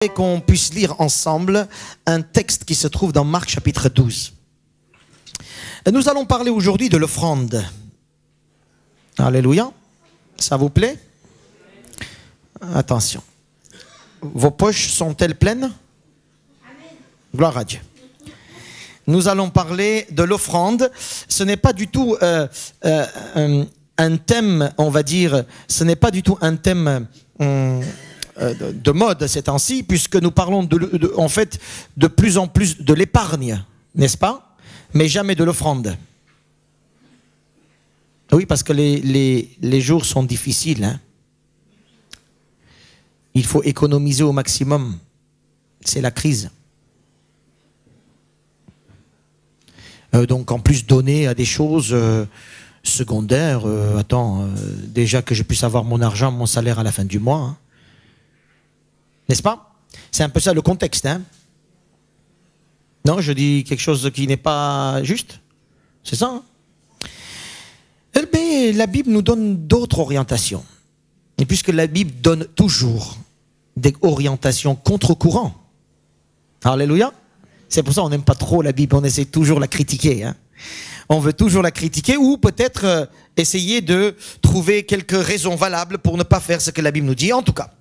Et qu'on puisse lire ensemble un texte qui se trouve dans Marc chapitre 12. Nous allons parler aujourd'hui de l'offrande. Alléluia. Ça vous plaît? Attention. Vos poches sont-elles pleines? Gloire à Dieu. Nous allons parler de l'offrande. Ce n'est pas du tout un thème, on va dire, ce n'est pas du tout un thème de mode ces temps-ci, puisque nous parlons en fait de plus en plus de l'épargne, n'est-ce pas? Mais jamais de l'offrande. Oui, parce que les jours sont difficiles. Hein? Il faut économiser au maximum. C'est la crise. Donc en plus donner à des choses secondaires, déjà que je puisse avoir mon argent, mon salaire à la fin du mois. Hein. N'est-ce pas? C'est un peu ça le contexte. Hein? Non, je dis quelque chose qui n'est pas juste. C'est ça. Hein? Mais la Bible nous donne d'autres orientations. Et puisque la Bible donne toujours des orientations contre-courant. Alléluia. C'est pour ça qu'on n'aime pas trop la Bible. On essaie toujours de la critiquer. Hein? On veut toujours la critiquer ou peut-être essayer de trouver quelques raisons valables pour ne pas faire ce que la Bible nous dit. En tout cas,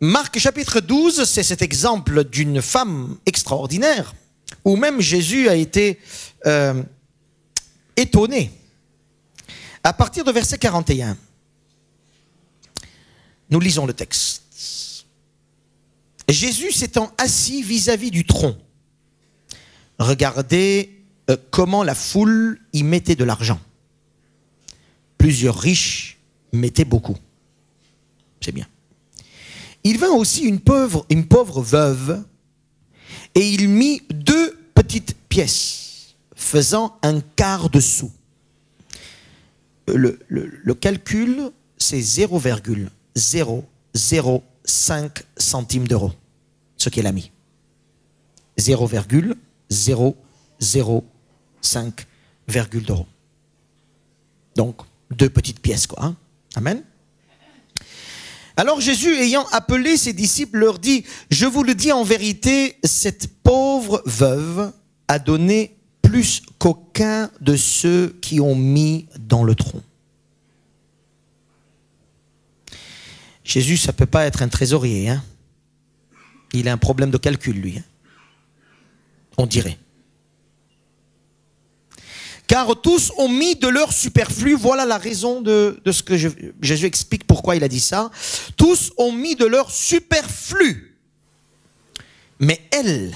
Marc chapitre 12, c'est cet exemple d'une femme extraordinaire où même Jésus a été étonné. À partir de verset 41, nous lisons le texte. Jésus s'étant assis vis-à-vis du tronc, regardez comment la foule y mettait de l'argent. Plusieurs riches mettaient beaucoup. C'est bien. Il vint aussi une pauvre veuve, et il mit 2 petites pièces, faisant un quart de sou. Le calcul, c'est 0,005 centimes d'euros, ce qu'elle a mis. 0,005 d'euros. Donc, 2 petites pièces, quoi. Hein? Amen. Alors Jésus, ayant appelé ses disciples, leur dit, « Je vous le dis en vérité, cette pauvre veuve a donné plus qu'aucun de ceux qui ont mis dans le tronc. » Jésus, ça ne peut pas être un trésorier. Hein? Il a un problème de calcul, lui. Hein? On dirait. Car tous ont mis de leur superflu. Voilà la raison de ce que Jésus explique pourquoi il a dit ça. Tous ont mis de leur superflu. Mais elle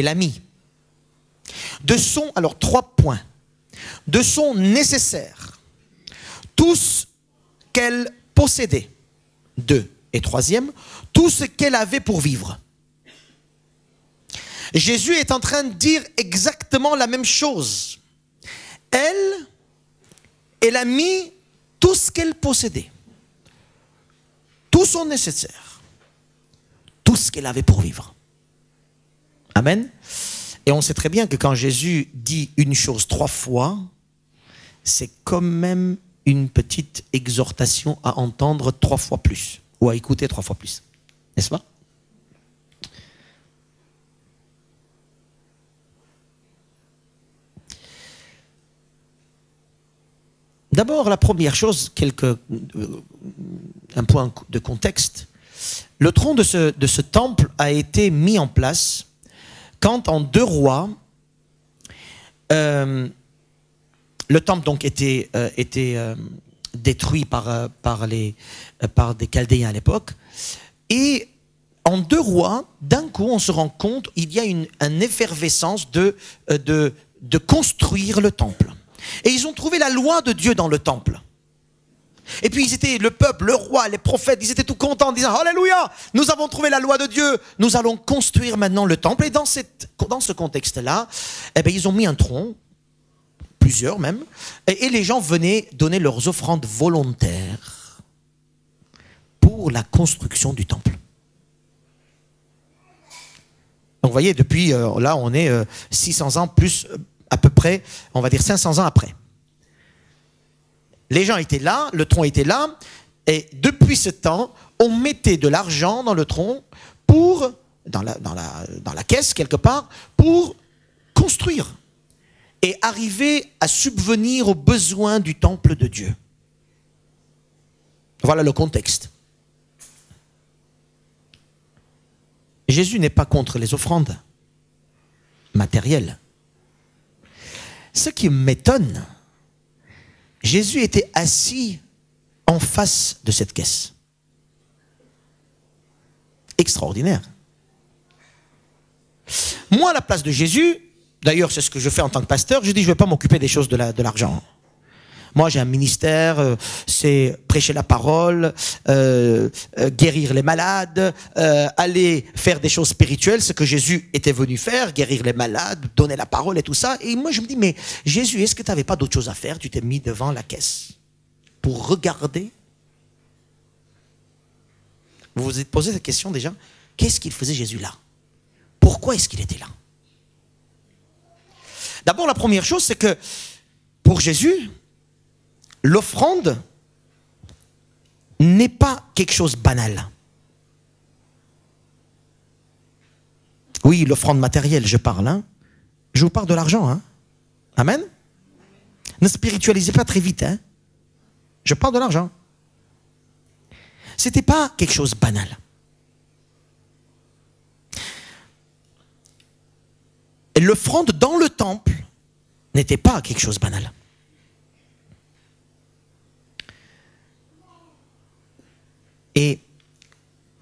a mis de son, alors 3 points, de son nécessaire, tout ce qu'elle possédait, 2, et 3e, tout ce qu'elle avait pour vivre. Jésus est en train de dire exactement la même chose. Elle a mis tout ce qu'elle possédait, tout son nécessaire, tout ce qu'elle avait pour vivre. Amen. Et on sait très bien que quand Jésus dit une chose 3 fois, c'est quand même une petite exhortation à entendre 3 fois plus, ou à écouter 3 fois plus. N'est-ce pas? D'abord, la première chose, un point de contexte. Le tronc de ce temple a été mis en place quand en 2 Rois, le temple donc était détruit par des Chaldéens à l'époque. Et en 2 Rois, d'un coup, on se rend compte qu'il y a une effervescence de construire le temple. Et ils ont trouvé la loi de Dieu dans le temple. Et puis ils étaient, le peuple, le roi, les prophètes, ils étaient tout contents en disant « Alléluia, nous avons trouvé la loi de Dieu, nous allons construire maintenant le temple. » Et dans ce contexte-là, eh bien, ils ont mis un tronc, plusieurs même, et les gens venaient donner leurs offrandes volontaires pour la construction du temple. Donc vous voyez, depuis là, on est 600 ans plus... à peu près, on va dire 500 ans après. Les gens étaient là, le tronc était là, Et depuis ce temps, on mettait de l'argent dans le tronc pour, dans la caisse quelque part, pour construire et arriver à subvenir aux besoins du temple de Dieu. Voilà le contexte. Jésus n'est pas contre les offrandes matérielles. Ce qui m'étonne, Jésus était assis en face de cette caisse. Extraordinaire. Moi, à la place de Jésus, d'ailleurs c'est ce que je fais en tant que pasteur, je dis je ne vais pas m'occuper des choses de l'argent. Moi j'ai un ministère, c'est prêcher la parole, guérir les malades, aller faire des choses spirituelles, ce que Jésus était venu faire, guérir les malades, donner la parole et tout ça. Et moi je me dis, mais Jésus, est-ce que tu n'avais pas d'autre chose à faire? Tu t'es mis devant la caisse pour regarder. Vous vous êtes posé cette question déjà? Qu'est-ce qu'il faisait Jésus là? Pourquoi est-ce qu'il était là? D'abord, la première chose, c'est que pour Jésus, l'offrande n'est pas quelque chose de banal. Oui, l'offrande matérielle, je parle. Hein. Je vous parle de l'argent. Hein. Amen. Ne spiritualisez pas très vite. Hein. Je parle de l'argent. Ce n'était pas quelque chose de banal. Et l'offrande dans le temple n'était pas quelque chose de banal. Et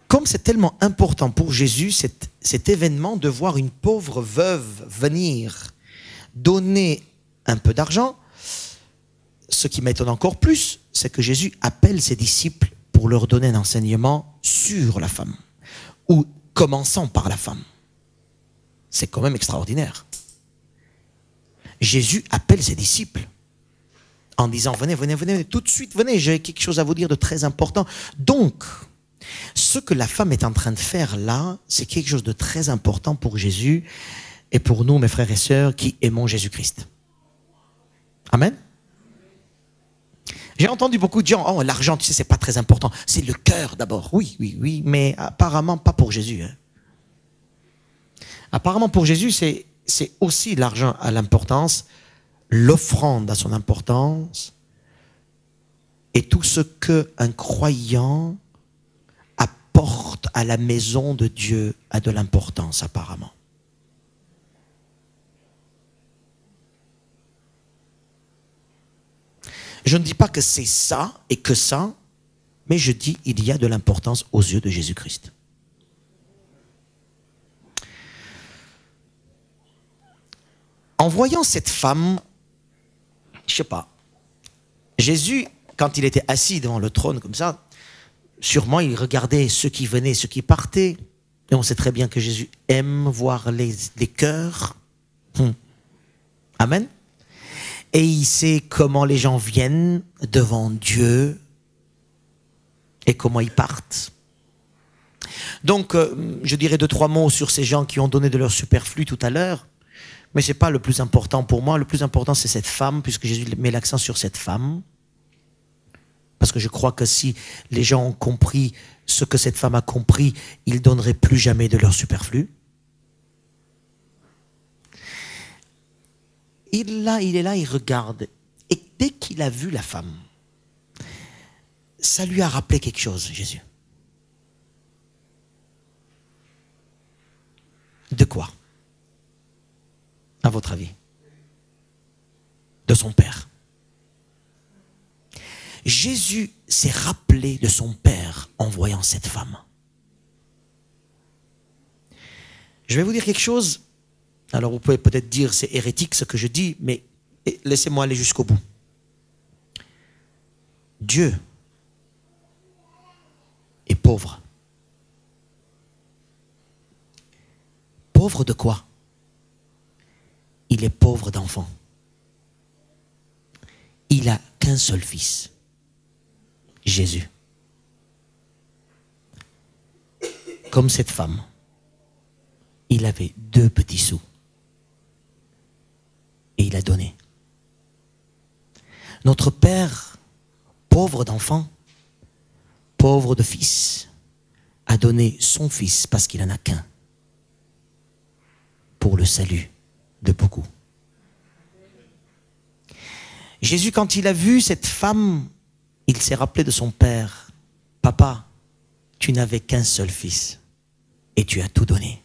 comme c'est tellement important pour Jésus, cet événement de voir une pauvre veuve venir donner un peu d'argent, ce qui m'étonne encore plus, c'est que Jésus appelle ses disciples pour leur donner un enseignement sur la femme, ou commençant par la femme. C'est quand même extraordinaire. Jésus appelle ses disciples en disant, venez, venez, venez, tout de suite, venez, j'ai quelque chose à vous dire de très important. Donc, ce que la femme est en train de faire là, c'est quelque chose de très important pour Jésus et pour nous, mes frères et sœurs, qui aimons Jésus-Christ. Amen. J'ai entendu beaucoup de gens, oh, l'argent, tu sais, c'est pas très important. C'est le cœur d'abord. Oui, oui, oui, mais apparemment pas pour Jésus. Hein. Apparemment pour Jésus, c'est aussi l'argent à l'importance, l'offrande a son importance, et tout ce qu'un croyant apporte à la maison de Dieu a de l'importance apparemment. Je ne dis pas que c'est ça et que ça, mais je dis il y a de l'importance aux yeux de Jésus-Christ. En voyant cette femme, je ne sais pas, Jésus, quand il était assis devant le trône comme ça, sûrement il regardait ceux qui venaient, ceux qui partaient. Et on sait très bien que Jésus aime voir les cœurs. Amen. Et il sait comment les gens viennent devant Dieu et comment ils partent. Donc, je dirais 2-3 mots sur ces gens qui ont donné de leur superflu tout à l'heure. Mais ce n'est pas le plus important pour moi. Le plus important, c'est cette femme, puisque Jésus met l'accent sur cette femme. Parce que je crois que si les gens ont compris ce que cette femme a compris, ils ne donneraient plus jamais de leur superflu. Il est là, il regarde. Et dès qu'il a vu la femme, ça lui a rappelé quelque chose, Jésus. De quoi? À votre avis? De son Père. Jésus s'est rappelé de son Père en voyant cette femme. Je vais vous dire quelque chose. Alors vous pouvez peut-être dire c'est hérétique ce que je dis, mais laissez-moi aller jusqu'au bout. Dieu est pauvre. Pauvre de quoi? Il est pauvre d'enfant. Il n'a qu'un seul fils, Jésus. Comme cette femme, il avait 2 petits sous. Et il a donné. Notre Père, pauvre d'enfant, pauvre de fils, a donné son fils, parce qu'il n'en a qu'un, pour le salut de beaucoup. Jésus, quand il a vu cette femme, il s'est rappelé de son père. Papa, tu n'avais qu'un seul fils et tu as tout donné.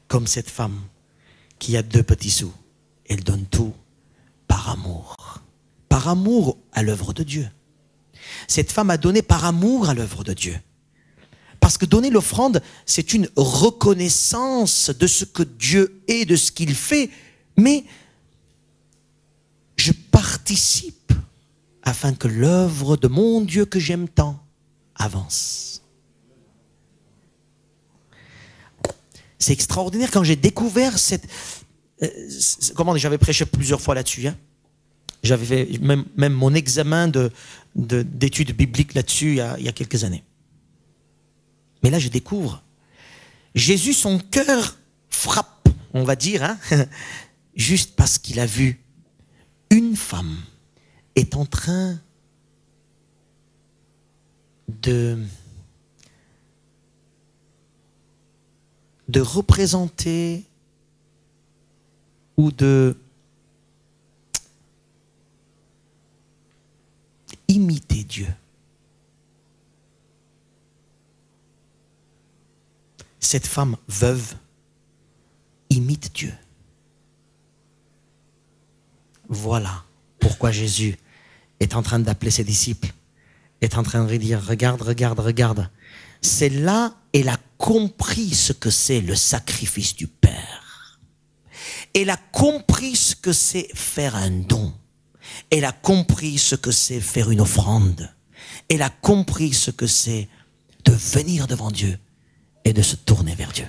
Comme cette femme qui a 2 petits sous, elle donne tout par amour. Par amour à l'œuvre de Dieu. Cette femme a donné par amour à l'œuvre de Dieu. Parce que donner l'offrande, c'est une reconnaissance de ce que Dieu est, de ce qu'il fait, mais je participe afin que l'œuvre de mon Dieu que j'aime tant avance. C'est extraordinaire quand j'ai découvert cette... j'avais prêché plusieurs fois là-dessus. Hein. J'avais fait même mon examen d'études bibliques là-dessus il y a quelques années. Mais là, je découvre. Jésus, son cœur frappe, on va dire, hein, juste parce qu'il a vu une femme est en train de représenter ou de imiter Dieu. Cette femme veuve imite Dieu. Voilà pourquoi Jésus est en train d'appeler ses disciples, est en train de dire, regarde, regarde, regarde. C'est là, elle a compris ce que c'est le sacrifice du Père. Elle a compris ce que c'est faire un don. Elle a compris ce que c'est faire une offrande. Elle a compris ce que c'est de venir devant Dieu et de se tourner vers Dieu.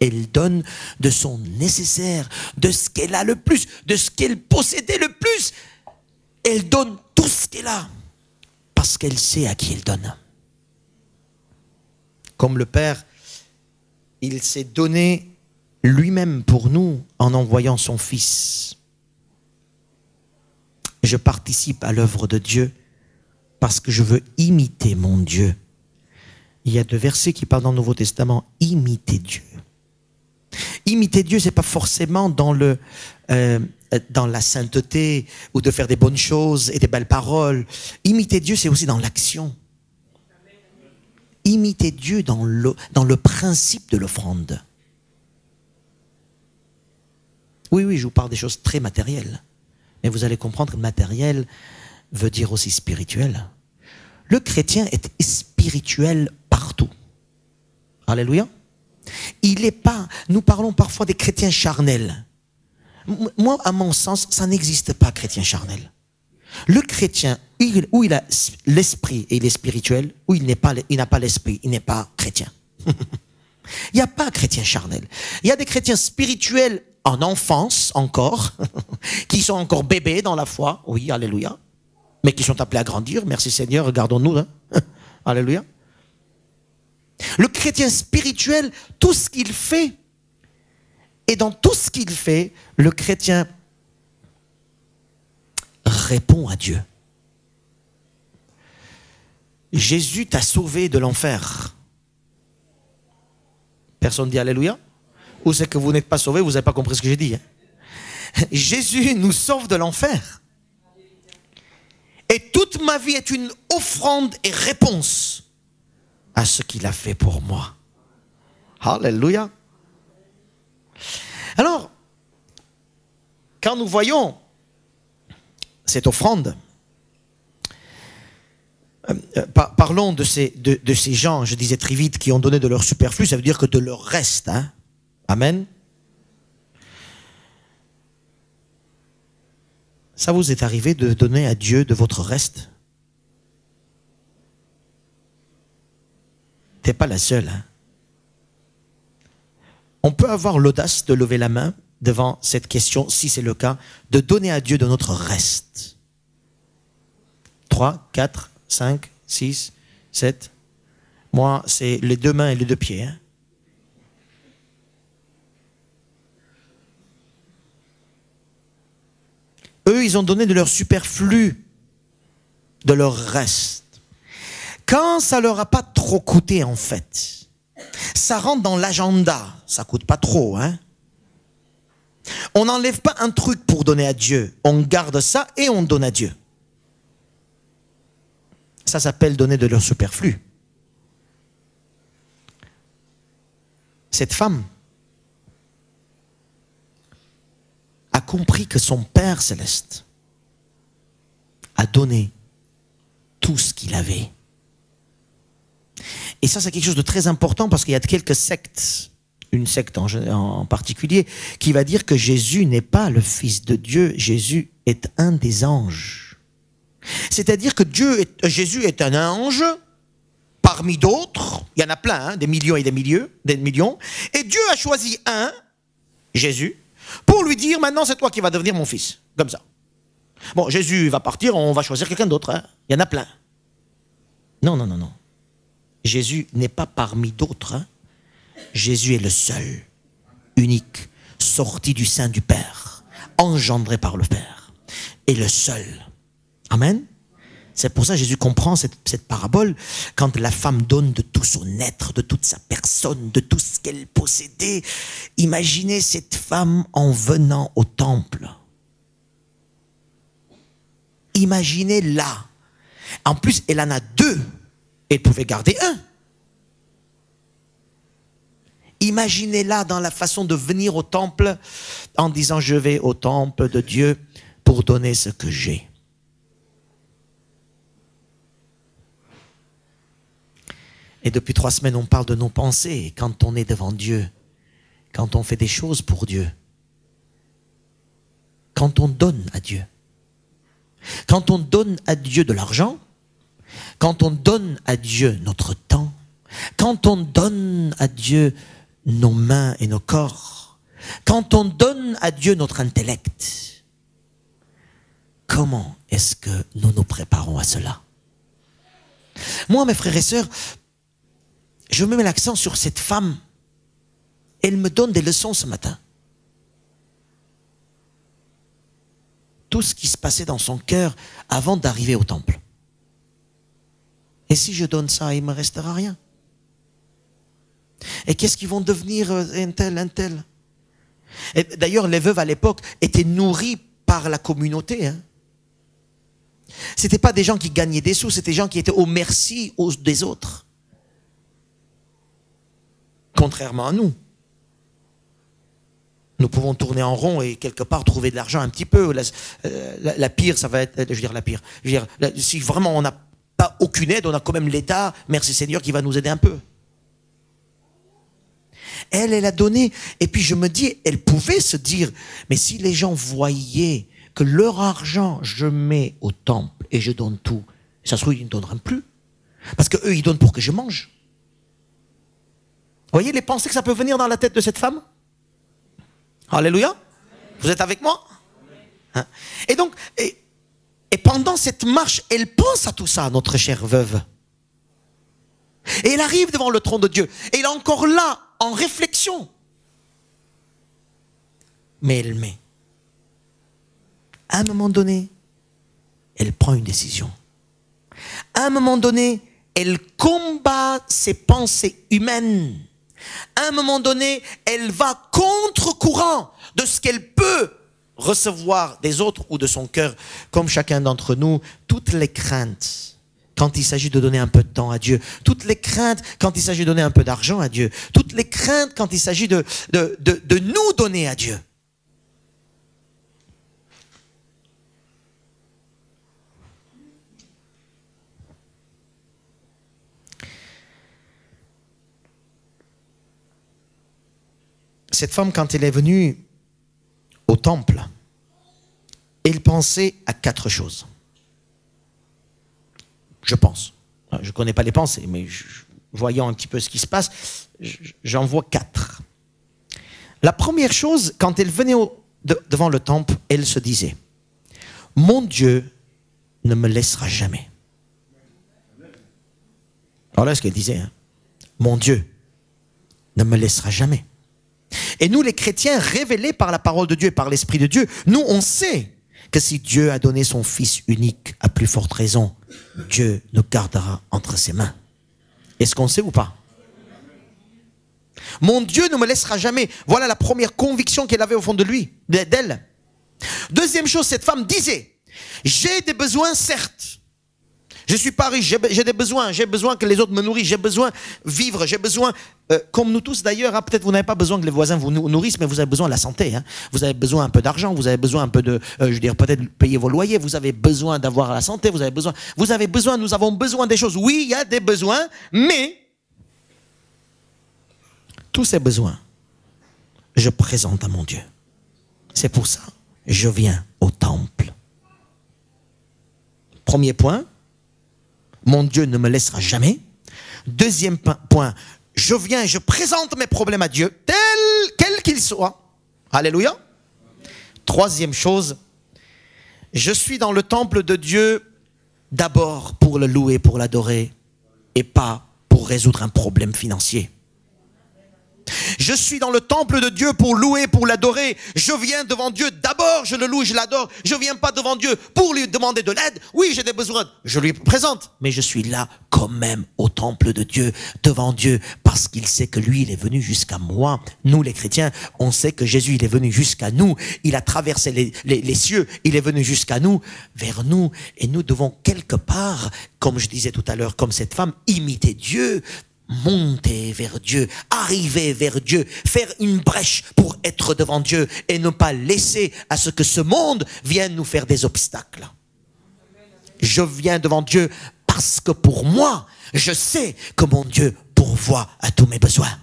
Elle donne de son nécessaire, de ce qu'elle a le plus, de ce qu'elle possédait le plus. Elle donne tout ce qu'elle a, parce qu'elle sait à qui elle donne. Comme le Père, il s'est donné lui-même pour nous en envoyant son Fils. Je participe à l'œuvre de Dieu parce que je veux imiter mon Dieu. Il y a 2 versets qui parlent dans le Nouveau Testament, imiter Dieu. Imiter Dieu, ce n'est pas forcément dans la sainteté ou de faire des bonnes choses et des belles paroles. Imiter Dieu, c'est aussi dans l'action. Imiter Dieu dans le principe de l'offrande. Oui, je vous parle des choses très matérielles. Mais vous allez comprendre que matériel veut dire aussi spirituel. Le chrétien est spirituel partout. Alléluia. Il n'est pas, nous parlons parfois des chrétiens charnels. Moi, à mon sens, ça n'existe pas, chrétien charnel. Le chrétien, où il a l'esprit et il est spirituel, où il n'a pas l'esprit, il n'est pas chrétien. Il n'y a pas chrétien charnel. Il y a des chrétiens spirituels en enfance encore, qui sont encore bébés dans la foi, oui, alléluia, mais qui sont appelés à grandir, merci Seigneur, regardons-nous, hein. Alléluia. Le chrétien spirituel, tout ce qu'il fait, et dans tout ce qu'il fait, le chrétien répond à Dieu. Jésus t'a sauvé de l'enfer. Personne dit alléluia? Ou c'est que vous n'êtes pas sauvé, vous n'avez pas compris ce que j'ai dit. Hein? Jésus nous sauve de l'enfer. Et toute ma vie est une offrande et réponse à ce qu'il a fait pour moi. Alléluia. Alors, quand nous voyons cette offrande, parlons de ces gens, je disais très vite, qui ont donné de leur superflu, ça veut dire que de leur reste. Hein? Amen. Ça vous est arrivé de donner à Dieu de votre reste? Tu n'es pas la seule. Hein? On peut avoir l'audace de lever la main devant cette question, si c'est le cas, de donner à Dieu de notre reste. 3, 4, 5, 6, 7. Moi, c'est les 2 mains et les 2 pieds. Hein? Eux, ils ont donné de leur superflu, de leur reste. Quand ça leur a pas trop coûté en fait, ça rentre dans l'agenda, ça coûte pas trop, hein. On n'enlève pas un truc pour donner à Dieu, on garde ça et on donne à Dieu. Ça s'appelle donner de leur superflu. Cette femme a compris que son Père céleste a donné tout ce qu'il avait. Et ça, c'est quelque chose de très important parce qu'il y a quelques sectes, une secte en particulier, qui va dire que Jésus n'est pas le Fils de Dieu, Jésus est un des anges. C'est-à-dire que Jésus est un ange parmi d'autres, il y en a plein, hein, des millions et des millions, et Dieu a choisi un, Jésus, pour lui dire, maintenant c'est toi qui vas devenir mon fils, comme ça. Bon, Jésus va partir, on va choisir quelqu'un d'autre, hein. Il y en a plein. Non, non, non, non. Jésus n'est pas parmi d'autres, hein. Jésus est le seul, unique, sorti du sein du Père, engendré par le Père, et le seul. Amen. C'est pour ça que Jésus comprend cette parabole, quand la femme donne de tout son être, de toute sa personne, de tout ce qu'elle possédait. Imaginez cette femme en venant au temple. Imaginez-la. En plus, elle en a deux. Elle pouvait garder un. Imaginez-la dans la façon de venir au temple en disant « Je vais au temple de Dieu pour donner ce que j'ai ». Et depuis 3 semaines, on parle de nos pensées quand on est devant Dieu, quand on fait des choses pour Dieu, quand on donne à Dieu. Quand on donne à Dieu de l'argent, quand on donne à Dieu notre temps, quand on donne à Dieu nos mains et nos corps, quand on donne à Dieu notre intellect, comment est-ce que nous nous préparons à cela? Moi, mes frères et sœurs, je mets l'accent sur cette femme. Elle me donne des leçons ce matin. Tout ce qui se passait dans son cœur avant d'arriver au temple. Et si je donne ça, il ne me restera rien. Et qu'est-ce qu'ils vont devenir un tel? Et d'ailleurs, les veuves à l'époque étaient nourries par la communauté. Hein. Ce n'étaient pas des gens qui gagnaient des sous, c'était des gens qui étaient au merci des autres. Contrairement à nous. Nous pouvons tourner en rond et quelque part trouver de l'argent un petit peu. La pire, ça va être, je veux dire la pire. Je veux dire, si vraiment on n'a pas aucune aide, on a quand même l'État, merci Seigneur, qui va nous aider un peu. Elle a donné, et puis je me dis, elle pouvait se dire, mais si les gens voyaient que leur argent, je mets au temple et je donne tout, ça se trouve, ils ne donneront plus. Parce qu'eux, ils donnent pour que je mange. Vous voyez les pensées que ça peut venir dans la tête de cette femme? Alléluia. Vous êtes avec moi? Hein? Et donc, et pendant cette marche, elle pense à tout ça, notre chère veuve. Et elle arrive devant le trône de Dieu. Et elle est encore là, en réflexion. Mais elle met. À un moment donné, elle prend une décision. À un moment donné, elle combat ses pensées humaines. À un moment donné, elle va contre-courant de ce qu'elle peut recevoir des autres ou de son cœur. Comme chacun d'entre nous, toutes les craintes quand il s'agit de donner un peu de temps à Dieu, toutes les craintes quand il s'agit de donner un peu d'argent à Dieu, toutes les craintes quand il s'agit de nous donner à Dieu. Cette femme, quand elle est venue au temple, elle pensait à 4 choses. Je pense. Je ne connais pas les pensées, mais voyant un petit peu ce qui se passe, j'en vois 4. La première chose, quand elle venait devant le temple, elle se disait, « Mon Dieu ne me laissera jamais. » Alors là, ce qu'elle disait, hein, « Mon Dieu ne me laissera jamais. » Et nous, les chrétiens, révélés par la parole de Dieu et par l'Esprit de Dieu, nous, on sait que si Dieu a donné son Fils unique, à plus forte raison, Dieu nous gardera entre ses mains. Est-ce qu'on sait ou pas? Mon Dieu ne me laissera jamais. Voilà la première conviction qu'elle avait au fond de lui, d'elle. Deuxième chose, cette femme disait, j'ai des besoins, certes. Je suis pas riche, j'ai des besoins. J'ai besoin que les autres me nourrissent. J'ai besoin de vivre. J'ai besoin, comme nous tous d'ailleurs, hein, peut-être vous n'avez pas besoin que les voisins vous nourrissent, mais vous avez besoin de la santé. Hein. Vous avez besoin un peu d'argent. Vous avez besoin un peu de, je veux dire, peut-être payer vos loyers. Vous avez besoin d'avoir la santé. Vous avez besoin, nous avons besoin des choses. Oui, il y a des besoins, mais tous ces besoins, je présente à mon Dieu. C'est pour ça, je viens au temple. Premier point, mon Dieu ne me laissera jamais. Deuxième point, je viens et je présente mes problèmes à Dieu, quels qu'ils soient. Alléluia. Troisième chose, je suis dans le temple de Dieu d'abord pour le louer, pour l'adorer, et pas pour résoudre un problème financier. Je suis dans le temple de Dieu pour louer, pour l'adorer. Je viens devant Dieu d'abord, je le loue, je l'adore. Je ne viens pas devant Dieu pour lui demander de l'aide. Oui, j'ai des besoins, je lui présente. Mais je suis là quand même au temple de Dieu, devant Dieu, parce qu'il sait que lui, il est venu jusqu'à moi. Nous, les chrétiens, on sait que Jésus, il est venu jusqu'à nous. Il a traversé les cieux, il est venu jusqu'à nous, vers nous. Et nous devons quelque part, comme je disais tout à l'heure, comme cette femme, imiter Dieu, monter vers Dieu, arriver vers Dieu, faire une brèche pour être devant Dieu et ne pas laisser à ce que ce monde vienne nous faire des obstacles. Je viens devant Dieu parce que pour moi, je sais que mon Dieu pourvoit à tous mes besoins.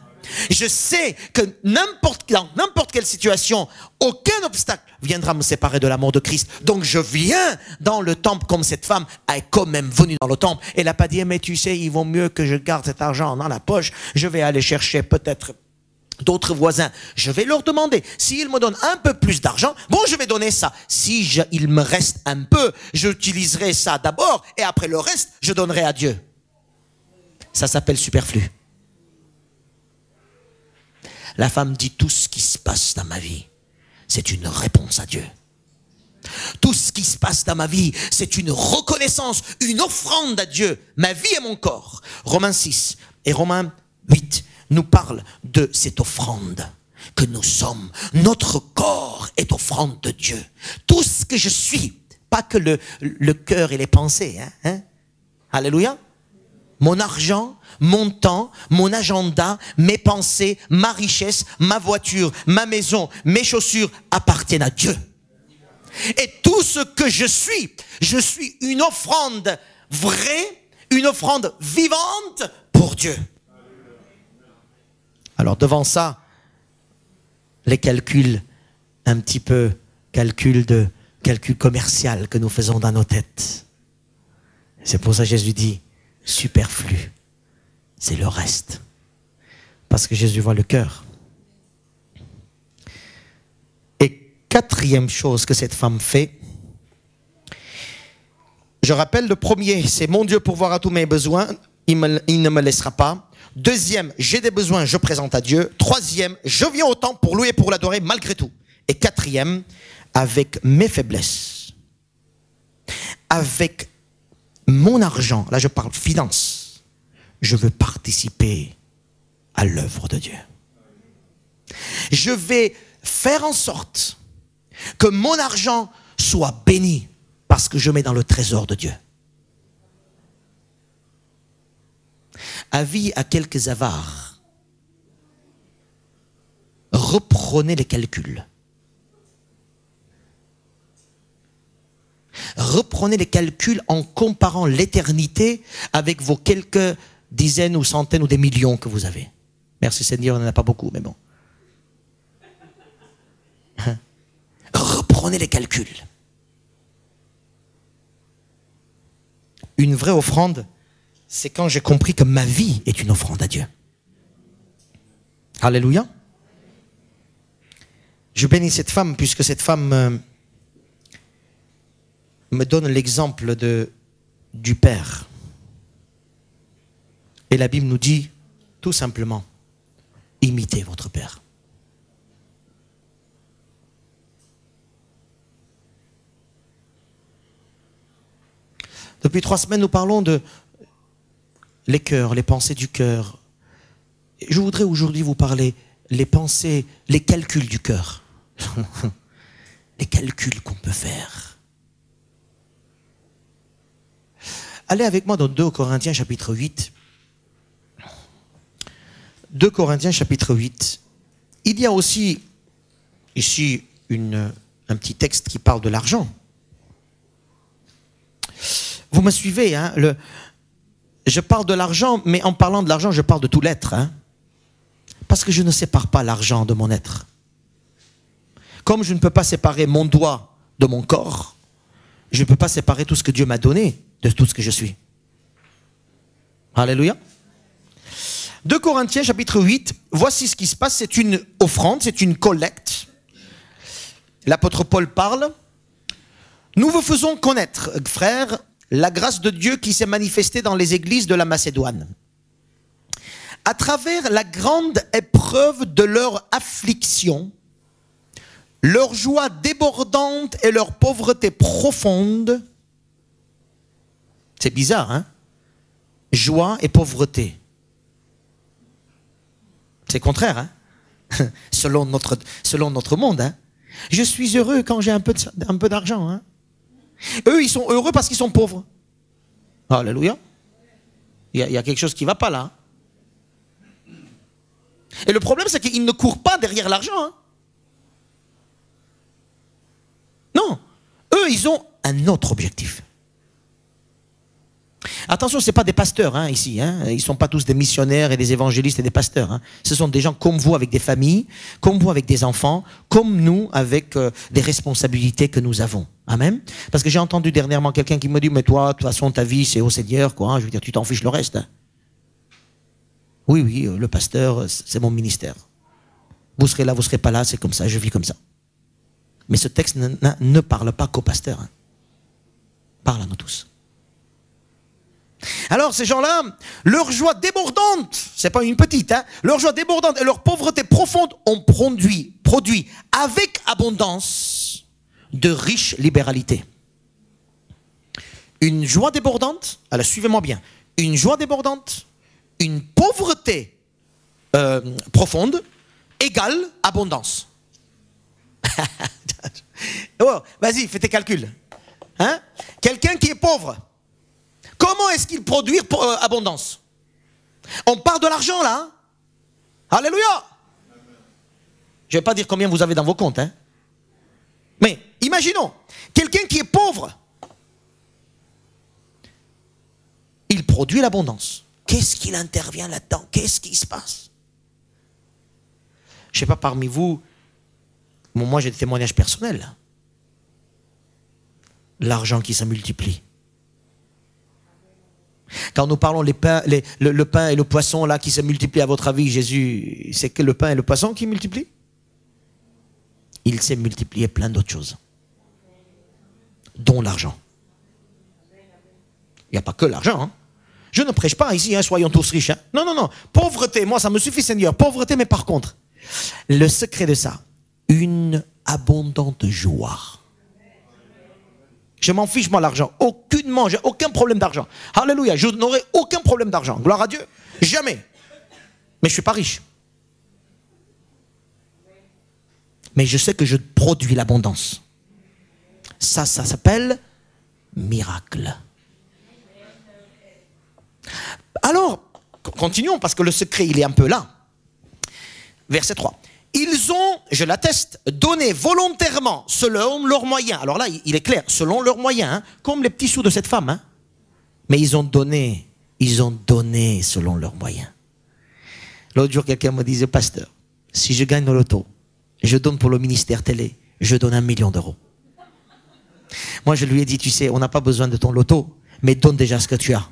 Je sais que dans n'importe quelle situation, aucun obstacle viendra me séparer de l'amour de Christ. Donc je viens dans le temple comme cette femme est quand même venue dans le temple. Elle n'a pas dit, mais tu sais, il vaut mieux que je garde cet argent dans la poche. Je vais aller chercher peut-être d'autres voisins. Je vais leur demander. S'ils me donnent un peu plus d'argent, bon, je vais donner ça. Si il me reste un peu, j'utiliserai ça d'abord et après le reste, je donnerai à Dieu. Ça s'appelle superflu. La femme dit, tout ce qui se passe dans ma vie, c'est une réponse à Dieu. Tout ce qui se passe dans ma vie, c'est une reconnaissance, une offrande à Dieu. Ma vie et mon corps. Romains 6 et Romains 8 nous parlent de cette offrande que nous sommes. Notre corps est offrande de Dieu. Tout ce que je suis, pas que le cœur et les pensées. Hein? Alléluia. Mon argent, mon temps, mon agenda, mes pensées, ma richesse, ma voiture, ma maison, mes chaussures appartiennent à Dieu. Et tout ce que je suis une offrande vraie, une offrande vivante pour Dieu. Alors devant ça, les calculs, un petit peu calcul commercial que nous faisons dans nos têtes. C'est pour ça que Jésus dit, superflu, c'est le reste. Parce que Jésus voit le cœur. Et quatrième chose que cette femme fait, je rappelle le premier, c'est mon Dieu pourvoir à tous mes besoins, il ne me laissera pas. Deuxième, j'ai des besoins, je présente à Dieu. Troisième, je viens au temple pour louer et pour l'adorer malgré tout. Et quatrième, avec mes faiblesses, avec mon argent, là je parle finance, je veux participer à l'œuvre de Dieu. Je vais faire en sorte que mon argent soit béni parce que je mets dans le trésor de Dieu. Avis à quelques avares, reprenez les calculs. Reprenez les calculs en comparant l'éternité avec vos quelques dizaines ou centaines ou des millions que vous avez. Merci Seigneur, on n'en a pas beaucoup, mais bon. Reprenez les calculs. Une vraie offrande, c'est quand j'ai compris que ma vie est une offrande à Dieu. Alléluia. Je bénis cette femme puisque cette femme me donne l'exemple du Père. Et la Bible nous dit tout simplement, imitez votre Père. Depuis 3 semaines, nous parlons de les cœurs, les pensées du cœur. Je voudrais aujourd'hui vous parler les pensées, les calculs du cœur. Les calculs qu'on peut faire. Allez avec moi dans 2 Corinthiens chapitre 8. 2 Corinthiens chapitre 8. Il y a aussi ici un petit texte qui parle de l'argent. Vous me suivez, hein? Je parle de l'argent, mais en parlant de l'argent, je parle de tout l'être. Hein? Parce que je ne sépare pas l'argent de mon être. Comme je ne peux pas séparer mon doigt de mon corps, je ne peux pas séparer tout ce que Dieu m'a donné de tout ce que je suis. Alléluia. 2 Corinthiens chapitre 8, voici ce qui se passe, c'est une offrande, c'est une collecte. L'apôtre Paul parle. Nous vous faisons connaître, frères, la grâce de Dieu qui s'est manifestée dans les églises de la Macédoine. À travers la grande épreuve de leur affliction, leur joie débordante et leur pauvreté profonde. C'est bizarre, hein? Joie et pauvreté. C'est contraire, hein? selon notre monde. Hein? Je suis heureux quand j'ai un peu d'argent. Hein? Eux, ils sont heureux parce qu'ils sont pauvres. Alléluia. Il y a quelque chose qui ne va pas là. Et le problème, c'est qu'ils ne courent pas derrière l'argent. Hein? Non. Eux, ils ont un autre objectif. Attention, ce n'est pas des pasteurs hein, ici. Hein. Ils ne sont pas tous des missionnaires et des évangélistes et des pasteurs. Hein. Ce sont des gens comme vous avec des familles, comme vous avec des enfants, comme nous avec des responsabilités que nous avons. Amen. Parce que j'ai entendu dernièrement quelqu'un qui me dit, mais toi, de toute façon, ta vie, c'est au Seigneur. Quoi, hein. Je veux dire, tu t'en fiches le reste. Hein. Oui, le pasteur, c'est mon ministère. Vous serez là, vous ne serez pas là, c'est comme ça, je vis comme ça. Mais ce texte ne parle pas qu'aux pasteurs. Hein. Parle à nous tous. Alors ces gens-là, leur joie débordante, c'est pas une petite, hein, leur joie débordante et leur pauvreté profonde ont produit avec abondance de riches libéralités. Une joie débordante, alors suivez-moi bien, une joie débordante, une pauvreté profonde égale abondance. Oh, vas-y, fais tes calculs. Hein? Quelqu'un qui est pauvre, comment est-ce qu'il produit abondance? On parle de l'argent là. Hein? Alléluia. Je ne vais pas dire combien vous avez dans vos comptes. Hein? Mais imaginons, quelqu'un qui est pauvre, il produit l'abondance. Qu'est-ce qu'il intervient là-dedans? Qu'est-ce qui se passe? Je ne sais pas parmi vous, moi j'ai des témoignages personnels. L'argent qui se multiplie. Quand nous parlons le pain et le poisson là qui se multiplient, à votre avis, Jésus, c'est que le pain et le poisson qui multiplient? Il s'est multiplié plein d'autres choses, dont l'argent. Il n'y a pas que l'argent. Hein. Je ne prêche pas ici, hein, soyons tous riches. Hein. Non. Pauvreté, moi ça me suffit Seigneur. Pauvreté, mais par contre, le secret de ça, une abondante joie. Je m'en fiche, moi, l'argent. Aucunement, j'ai aucun problème d'argent. Alléluia, je n'aurai aucun problème d'argent. Gloire à Dieu. Jamais. Mais je ne suis pas riche. Mais je sais que je produis l'abondance. Ça s'appelle miracle. Alors, continuons, parce que le secret, il est un peu là. Verset 3. Ils ont, je l'atteste, donné volontairement, selon leurs moyens. Alors là, il est clair, selon leurs moyens, hein, comme les petits sous de cette femme. Hein. Mais ils ont donné selon leurs moyens. L'autre jour, quelqu'un me disait, pasteur, si je gagne au loto, je donne pour le ministère télé, je donne 1 million d'euros. Moi, je lui ai dit, tu sais, on n'a pas besoin de ton loto, mais donne déjà ce que tu as.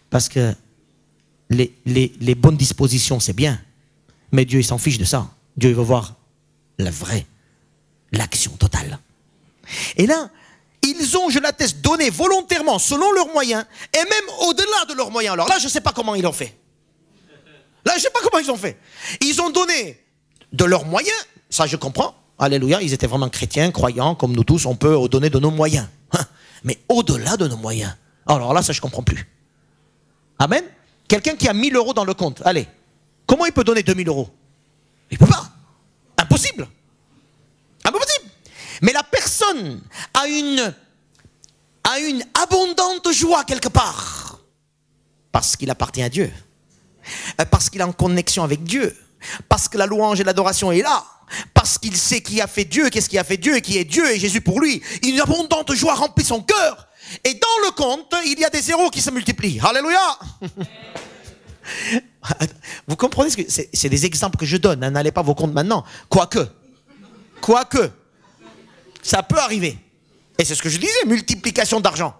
Parce que les bonnes dispositions, c'est bien. Mais Dieu, il s'en fiche de ça. Dieu, il veut voir l'action totale. Et là, ils ont, je l'atteste, donné volontairement, selon leurs moyens, et même au-delà de leurs moyens. Alors là, je ne sais pas comment ils l'ont fait. Là, je ne sais pas comment ils ont fait. Ils ont donné de leurs moyens, ça je comprends. Alléluia, ils étaient vraiment chrétiens, croyants, comme nous tous, on peut donner de nos moyens. Mais au-delà de nos moyens, alors là, ça je ne comprends plus. Amen. Quelqu'un qui a 1000 euros dans le compte, allez, comment il peut donner 2000 euros? Il ne peut pas. Impossible. Impossible. Mais la personne a une abondante joie quelque part. Parce qu'il appartient à Dieu. Parce qu'il est en connexion avec Dieu. Parce que la louange et l'adoration est là. Parce qu'il sait qui a fait Dieu, qu'est-ce qui a fait Dieu et qui est Dieu et Jésus pour lui. Une abondante joie remplit son cœur. Et dans le compte, il y a des zéros qui se multiplient. Alléluia. Vous comprenez ce que c'est des exemples que je donne. Hein, n'allez pas vos comptes maintenant. Quoique, ça peut arriver. Et c'est ce que je disais, multiplication d'argent.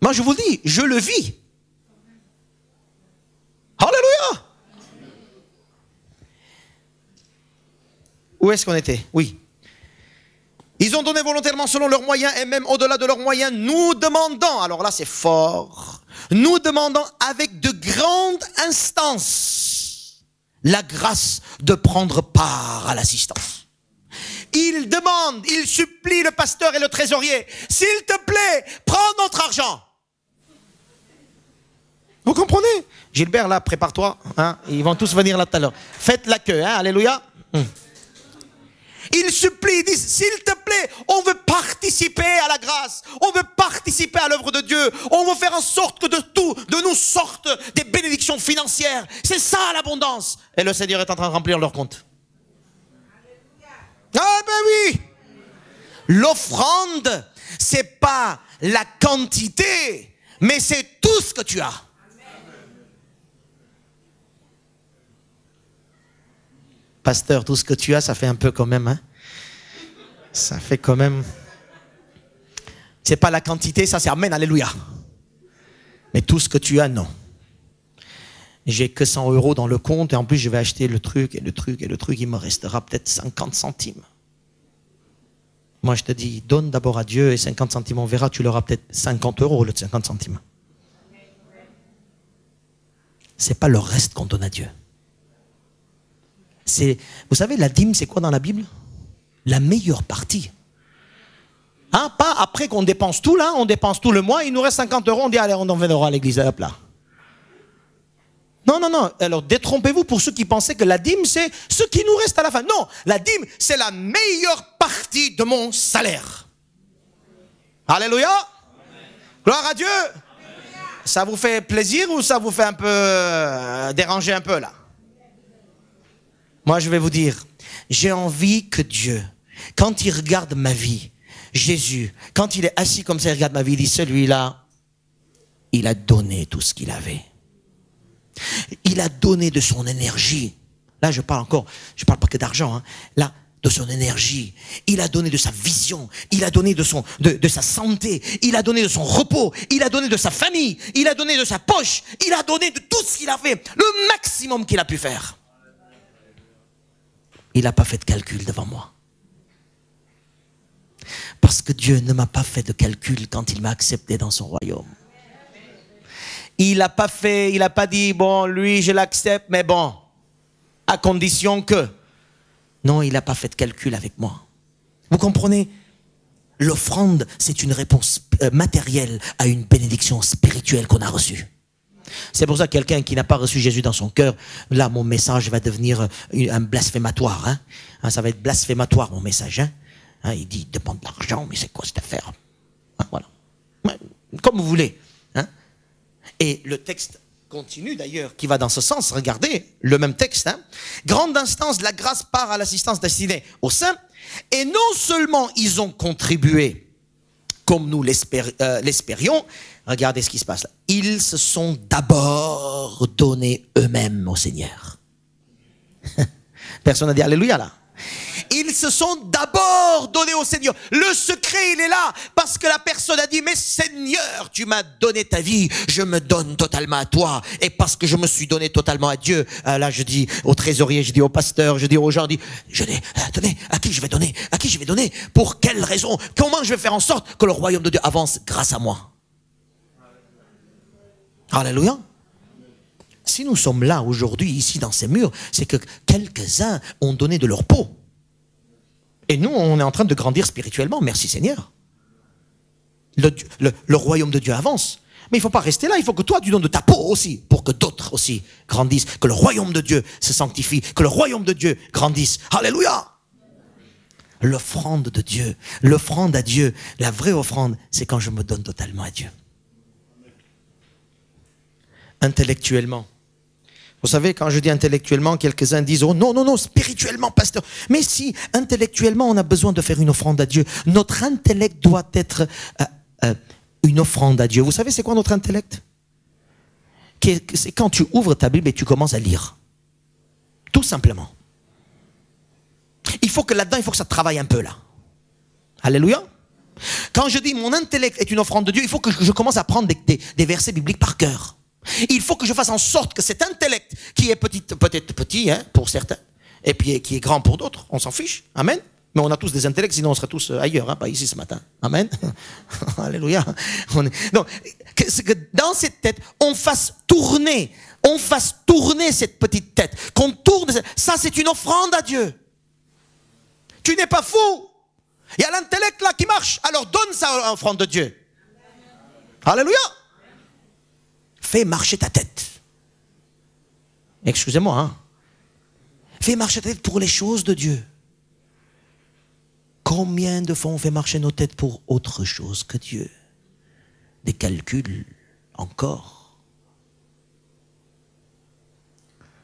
Moi je vous le dis, je le vis. Alléluia. Où est-ce qu'on était? Oui. Ils ont donné volontairement selon leurs moyens et même au-delà de leurs moyens, nous demandons, alors là c'est fort, nous demandons avec de grandes instances la grâce de prendre part à l'assistance. Ils demandent, ils supplient le pasteur et le trésorier, s'il te plaît, prends notre argent. Vous comprenez? Gilbert, là, prépare-toi, hein, ils vont tous venir là tout à l'heure. Faites la queue, hein, alléluia. Ils supplient, ils disent, s'il te plaît, on veut participer à la grâce, on veut participer à l'œuvre de Dieu, on veut faire en sorte que de nous sortent des bénédictions financières. C'est ça l'abondance. Et le Seigneur est en train de remplir leur compte. Ah ben oui. L'offrande, c'est pas la quantité, mais c'est tout ce que tu as. Pasteur, tout ce que tu as, ça fait un peu quand même, hein? Ça fait quand même... C'est pas la quantité, ça c'est amen, alléluia. Mais tout ce que tu as, non. J'ai que 100 euros dans le compte et en plus je vais acheter le truc et le truc et le truc, il me restera peut-être 50 centimes. Moi je te dis, donne d'abord à Dieu et 50 centimes, on verra, tu l'auras peut-être 50 euros au lieu de 50 centimes. C'est pas le reste qu'on donne à Dieu. Vous savez, la dîme, c'est quoi dans la Bible? La meilleure partie. Hein, pas après qu'on dépense tout, là, on dépense tout le mois, il nous reste 50 euros, on dit, allez, on en viendra à l'église, hop là. Non, non, non, alors détrompez-vous pour ceux qui pensaient que la dîme, c'est ce qui nous reste à la fin. Non, la dîme, c'est la meilleure partie de mon salaire. Alléluia. Amen. Gloire à Dieu. Amen. Ça vous fait plaisir ou ça vous fait un peu déranger un peu, là? Moi, je vais vous dire, j'ai envie que Dieu, quand il regarde ma vie, Jésus, quand il est assis comme ça, il regarde ma vie, il dit, celui-là, il a donné tout ce qu'il avait. Il a donné de son énergie. Là, je parle pas que d'argent, hein. Là, de son énergie. Il a donné de sa vision. Il a donné de sa santé. Il a donné de son repos. Il a donné de sa famille. Il a donné de sa poche. Il a donné de tout ce qu'il a fait. Le maximum qu'il a pu faire. Il n'a pas fait de calcul devant moi. Parce que Dieu ne m'a pas fait de calcul quand il m'a accepté dans son royaume. Il n'a pas dit, bon, lui, je l'accepte, mais bon, à condition que... Non, il n'a pas fait de calcul avec moi. Vous comprenez? L'offrande, c'est une réponse matérielle à une bénédiction spirituelle qu'on a reçue. C'est pour ça que quelqu'un qui n'a pas reçu Jésus dans son cœur, là, mon message va devenir un blasphématoire. Hein. Ça va être blasphématoire, mon message. Hein. Il dit, il demande de l'argent, mais c'est quoi cette affaire? Hein, voilà. Comme vous voulez. Hein. Et le texte continue d'ailleurs, qui va dans ce sens. Regardez, le même texte. Hein. Grande instance, la grâce part à l'assistance destinée aux saints. Et non seulement ils ont contribué, comme nous l'espérions, regardez ce qui se passe là. Ils se sont d'abord donnés eux-mêmes au Seigneur. Personne n'a dit alléluia là. Ils se sont d'abord donnés au Seigneur. Le secret, il est là. Parce que la personne a dit, mais Seigneur, tu m'as donné ta vie. Je me donne totalement à toi. Et parce que je me suis donné totalement à Dieu. Là, je dis au trésorier, je dis au pasteur, je dis aux gens, tenez, à qui je vais donner? À qui je vais donner? Pour quelle raison? Comment je vais faire en sorte que le royaume de Dieu avance grâce à moi? Alléluia. si nous sommes là aujourd'hui, ici dans ces murs, c'est que quelques-uns ont donné de leur peau. Et nous, on est en train de grandir spirituellement, merci Seigneur. Le royaume de Dieu avance. Mais il ne faut pas rester là, il faut que toi tu donnes de ta peau aussi, pour que d'autres aussi grandissent, que le royaume de Dieu se sanctifie, que le royaume de Dieu grandisse. Alléluia! L'offrande de Dieu, l'offrande à Dieu, la vraie offrande, c'est quand je me donne totalement à Dieu. Intellectuellement. Vous savez, quand je dis intellectuellement, quelques-uns disent, oh non, non, non, spirituellement, pasteur. Mais si, intellectuellement, on a besoin de faire une offrande à Dieu, notre intellect doit être une offrande à Dieu. Vous savez, c'est quoi notre intellect? C'est quand tu ouvres ta Bible et tu commences à lire. Tout simplement. Il faut que là-dedans, il faut que ça travaille un peu là. Alléluia. Quand je dis mon intellect est une offrande de Dieu, il faut que je commence à prendre des versets bibliques par cœur. Il faut que je fasse en sorte que cet intellect, qui est peut-être petit hein, pour certains, et puis qui est grand pour d'autres, on s'en fiche. Amen. Mais on a tous des intellects, sinon on serait tous ailleurs, hein, pas ici ce matin. Amen. Alléluia. Donc, que dans cette tête, on fasse tourner cette petite tête. Qu'on tourne, ça c'est une offrande à Dieu. Tu n'es pas fou. Il y a l'intellect là qui marche, alors donne ça en offrande de Dieu. Alléluia. Fais marcher ta tête. Excusez-moi, hein. Fais marcher ta tête pour les choses de Dieu. Combien de fois on fait marcher nos têtes pour autre chose que Dieu? Des calculs, encore.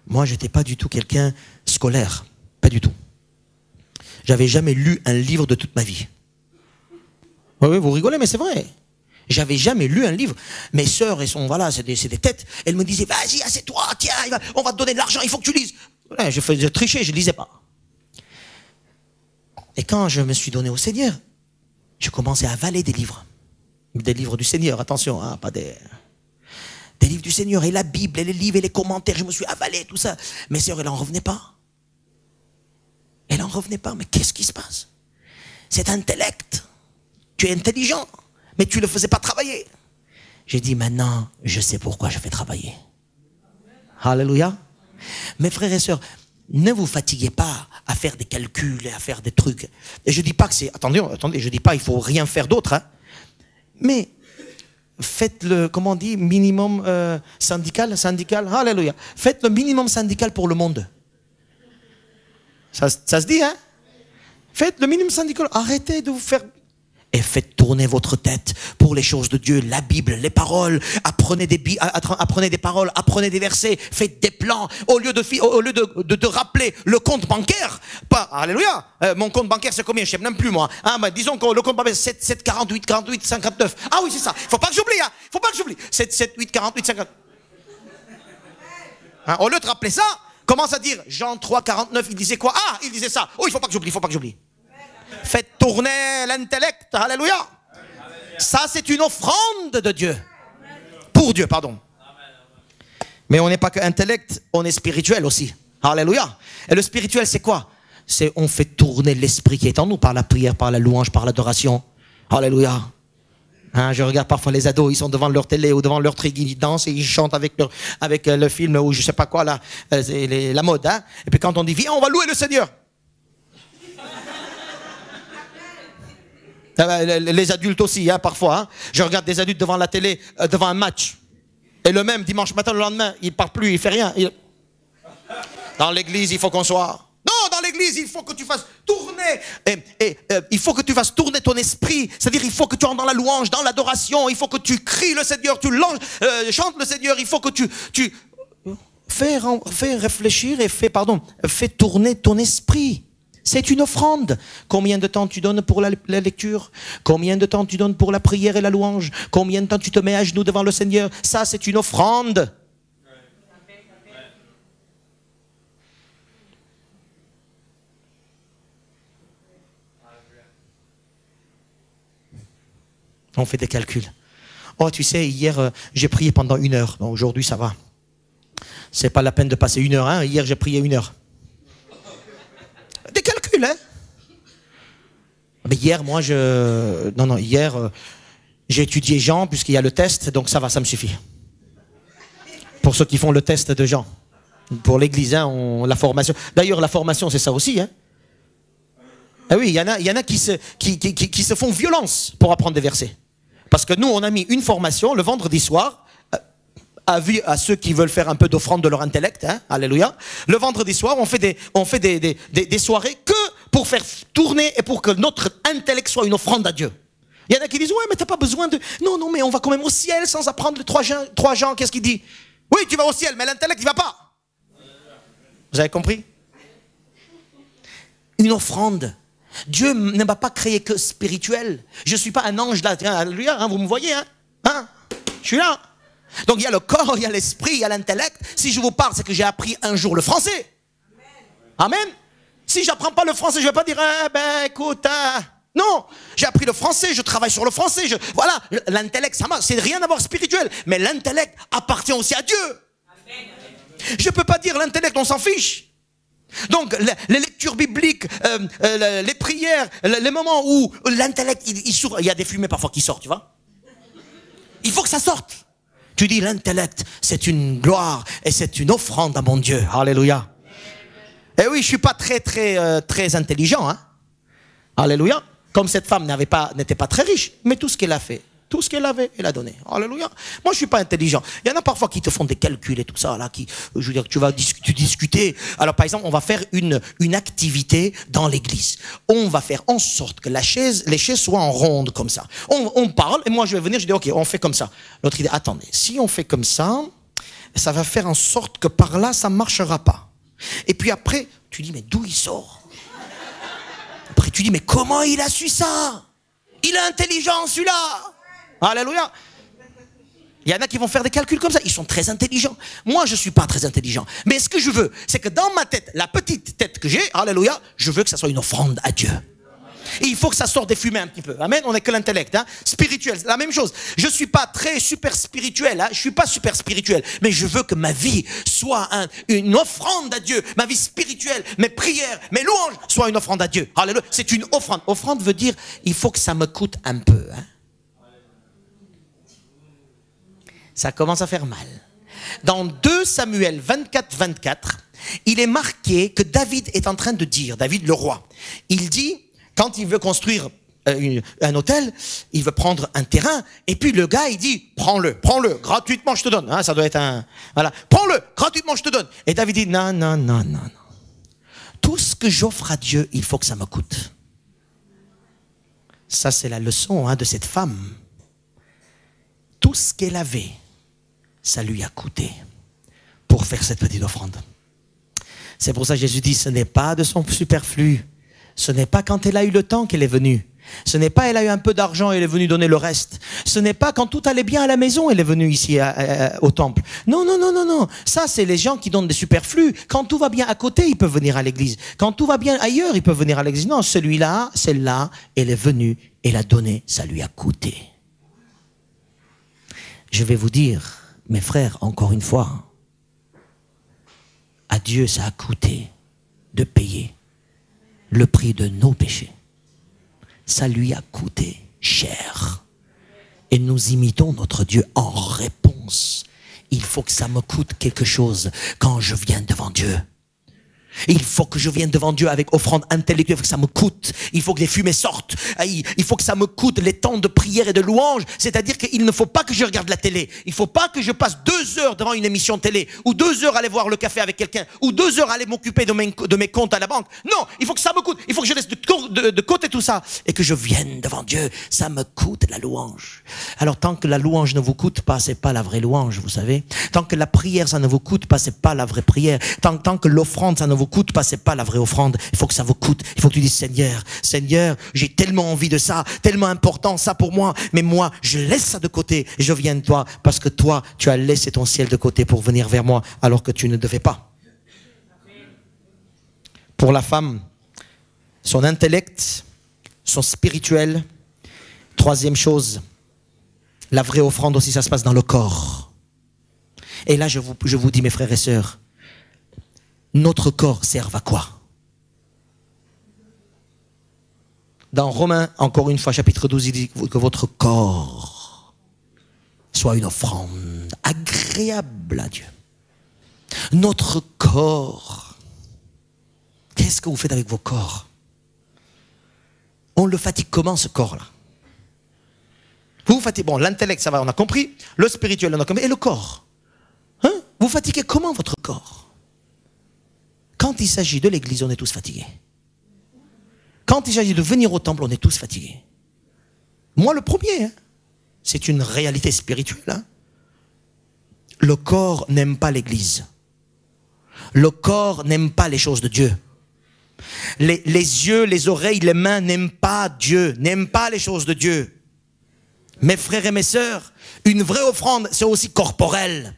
Moi, j'étais pas du tout quelqu'un scolaire. Pas du tout. J'avais jamais lu un livre de toute ma vie. Oui, vous rigolez, mais c'est vrai. J'avais jamais lu un livre. Mes sœurs, elles sont, voilà, c'est des têtes. Elles me disaient, vas-y, assieds-toi, tiens, on va te donner de l'argent, il faut que tu lises. Ouais, je trichais, je lisais pas. Et quand je me suis donné au Seigneur, je commençais à avaler des livres. Des livres du Seigneur, attention, hein, pas des livres du Seigneur, et la Bible, et les livres, et les commentaires, je me suis avalé, tout ça. Mes sœurs, elles n'en revenaient pas. Elles n'en revenaient pas, mais qu'est-ce qui se passe? Cet intellect, tu es intelligent, mais tu ne le faisais pas travailler. J'ai dit, maintenant, je sais pourquoi je fais travailler. Alléluia. Mes frères et sœurs, ne vous fatiguez pas à faire des calculs et à faire des trucs. Et je dis pas que c'est... Attendez, je dis pas il faut rien faire d'autre. Hein. Mais faites le, comment on dit, minimum syndical. Alléluia. Faites le minimum syndical pour le monde. Ça se dit, hein? Faites le minimum syndical. Arrêtez de vous faire... Et faites tourner votre tête pour les choses de Dieu, la Bible, les paroles. Apprenez des paroles, apprenez des versets, faites des plans. Au lieu de rappeler le compte bancaire, pas, alléluia, mon compte bancaire c'est combien? Je sais même plus moi. Ah, bah, disons que le compte bancaire c'est 7, 48, 59. Ah oui, c'est ça. Faut pas que j'oublie, hein. Faut pas que j'oublie. 7, 8, 48, 50. Hein, au lieu de rappeler ça, commence à dire Jean 3, 49, il disait quoi? Ah, il disait ça. Oh, il faut pas que j'oublie. Faites tourner l'intellect. Alléluia. Ça, c'est une offrande de Dieu. Pour Dieu, pardon. Mais on n'est pas que intellect, on est spirituel aussi. Alléluia. Et le spirituel, c'est quoi? C'est on fait tourner l'esprit qui est en nous par la prière, par la louange, par l'adoration. Alléluia. Hein, je regarde parfois les ados, ils sont devant leur télé ou devant leur truc, ils dansent et ils chantent avec le film ou je sais pas quoi là, la mode. Hein. Et puis quand on dit viens, on va louer le Seigneur. Les adultes aussi, hein, parfois. Hein. Je regarde des adultes devant la télé, devant un match. Et le même, dimanche matin, le lendemain, il ne parle plus, il ne fait rien. Dans l'église, il faut qu'on soit... Non, dans l'église, il faut que tu fasses tourner. Il faut que tu fasses tourner ton esprit. C'est-à-dire, il faut que tu entres dans la louange, dans l'adoration. Il faut que tu cries le Seigneur, tu chantes le Seigneur. Il faut que tu fais réfléchir et fais tourner ton esprit. C'est une offrande. Combien de temps tu donnes pour la lecture? Combien de temps tu donnes pour la prière et la louange? Combien de temps tu te mets à genoux devant le Seigneur? Ça, c'est une offrande. On fait des calculs. Oh, tu sais, hier, j'ai prié pendant 1 heure. Donc, aujourd'hui, ça va. C'est pas la peine de passer 1 heure. Hein. Hier, j'ai prié 1 heure. Des calculs, hein. Mais hier, moi, hier, j'ai étudié Jean, puisqu'il y a le test, donc ça va, ça me suffit. Pour ceux qui font le test de Jean. Pour l'église, hein, la formation. D'ailleurs, la formation, c'est ça aussi. Hein. Ah oui, il y en a qui se font violence pour apprendre des versets. Parce que nous, on a mis une formation le vendredi soir, à ceux qui veulent faire un peu d'offrande de leur intellect. Hein, alléluia. Le vendredi soir, on fait des soirées que pour faire tourner et pour que notre intellect soit une offrande à Dieu. Il y en a qui disent, ouais, mais t'as pas besoin de... Non, mais on va quand même au ciel sans apprendre les trois gens. Qu'est-ce qu'il dit? Oui, tu vas au ciel, mais l'intellect, il va pas. Vous avez compris? Une offrande. Dieu ne m'a pas créé que spirituel. Je ne suis pas un ange là. Alléluia, hein, vous me voyez, hein? Je suis là. Donc il y a le corps, il y a l'esprit, il y a l'intellect. Si je vous parle, c'est que j'ai appris un jour le français. Amen. Si je n'apprends pas le français, je ne vais pas dire, écoute, non, j'ai appris le français, je travaille sur le français. Voilà, l'intellect, ça marche. C'est rien à voir spirituel. Mais l'intellect appartient aussi à Dieu. Je ne peux pas dire l'intellect, on s'en fiche. Donc les lectures bibliques, les prières, les moments où l'intellect, il y a des fumées parfois qui sortent, tu vois. Il faut que ça sorte. Tu dis l'intellect, c'est une gloire et c'est une offrande à mon Dieu. Alléluia. Et oui, je ne suis pas très intelligent. Hein. Alléluia. Comme cette femme n'était pas très riche, mais tout ce qu'elle a fait, tout ce qu'elle avait, elle a donné. Alléluia. Moi, je ne suis pas intelligent. Il y en a parfois qui te font des calculs et tout ça, là, je veux dire, tu vas discuter. Alors, par exemple, on va faire une activité dans l'église. On va faire en sorte que les chaises soient en ronde comme ça. On parle, et moi, je vais venir, je dis, ok, on fait comme ça. L'autre, il dit, attendez, si on fait comme ça, ça va faire en sorte que par là, ça ne marchera pas. Et puis après, tu dis, mais d'où il sort? Après, tu dis, mais comment il a su ça? Il est intelligent, celui-là. Alléluia. Il y en a qui vont faire des calculs comme ça. Ils sont très intelligents. Moi, je ne suis pas très intelligent. Mais ce que je veux, c'est que dans ma tête, la petite tête que j'ai, alléluia, je veux que ça soit une offrande à Dieu. Et il faut que ça sorte des fumées un petit peu. Amen. On n'est que l'intellect. Hein. Spirituel, c'est la même chose. Je ne suis pas très super spirituel. Hein. Je ne suis pas super spirituel. Mais je veux que ma vie soit une offrande à Dieu. Ma vie spirituelle, mes prières, mes louanges soient une offrande à Dieu. Alléluia. C'est une offrande. Offrande veut dire, il faut que ça me coûte un peu. Hein. Ça commence à faire mal. Dans 2 Samuel 24, il est marqué que David est en train de dire, David le roi, il dit, quand il veut construire un hôtel, il veut prendre un terrain, et puis le gars il dit, prends-le, gratuitement je te donne. Hein, ça doit être un... Voilà, prends-le, gratuitement je te donne. Et David dit, non. Tout ce que j'offre à Dieu, il faut que ça me coûte. Ça c'est la leçon de cette femme. Tout ce qu'elle avait, ça lui a coûté pour faire cette petite offrande. C'est pour ça que Jésus dit, ce n'est pas de son superflu. Ce n'est pas quand elle a eu le temps qu'elle est venue. Ce n'est pas elle a eu un peu d'argent et elle est venue donner le reste. Ce n'est pas quand tout allait bien à la maison elle est venue ici au temple. Non. Ça, c'est les gens qui donnent des superflus. Quand tout va bien à côté, ils peuvent venir à l'église. Quand tout va bien ailleurs, ils peuvent venir à l'église. Non, celui-là, celle-là, elle est venue, elle a donné, ça lui a coûté. Je vais vous dire, mes frères, encore une fois, à Dieu, ça a coûté de payer le prix de nos péchés. Ça lui a coûté cher. Et nous imitons notre Dieu en réponse. Il faut que ça me coûte quelque chose quand je viens devant Dieu. Il faut que je vienne devant Dieu avec offrande intellectuelle, il faut que ça me coûte. Il faut que les fumées sortent. Il faut que ça me coûte les temps de prière et de louange. C'est-à-dire qu'il ne faut pas que je regarde la télé. Il ne faut pas que je passe 2 heures devant une émission télé, ou 2 heures aller boire le café avec quelqu'un, ou 2 heures aller m'occuper de mes comptes à la banque. Non, il faut que ça me coûte. Il faut que je laisse de côté tout ça et que je vienne devant Dieu. Ça me coûte la louange. Alors tant que la louange ne vous coûte pas, c'est pas la vraie louange, vous savez. Tant que la prière, ça ne vous coûte pas, c'est pas la vraie prière. Tant que l'offrande, ça ne vous coûte pas, c'est pas la vraie offrande. Il faut que ça vous coûte. Il faut que tu dises, Seigneur, j'ai tellement envie de ça, tellement important ça pour moi, mais moi, je laisse ça de côté et je viens de toi parce que toi, tu as laissé ton ciel de côté pour venir vers moi alors que tu ne devais pas. Pour la femme, son intellect, son spirituel. 3e chose, la vraie offrande aussi, ça se passe dans le corps. Et là, je vous dis, mes frères et sœurs, notre corps sert à quoi? Dans Romains, encore une fois, chapitre 12, il dit que votre corps soit une offrande agréable à Dieu. Notre corps. Qu'est-ce que vous faites avec vos corps? On le fatigue comment, ce corps-là? Vous fatiguez, bon, l'intellect, ça va, on a compris. Le spirituel, on a compris. Et le corps? Hein? Vous fatiguez comment votre corps? Quand il s'agit de l'église, on est tous fatigués. Quand il s'agit de venir au temple, on est tous fatigués. Moi, le premier, hein? C'est une réalité spirituelle. Hein? Le corps n'aime pas l'église. Le corps n'aime pas les choses de Dieu. Les yeux, les oreilles, les mains n'aiment pas Dieu, n'aiment pas les choses de Dieu. Mes frères et mes sœurs, une vraie offrande, c'est aussi corporel.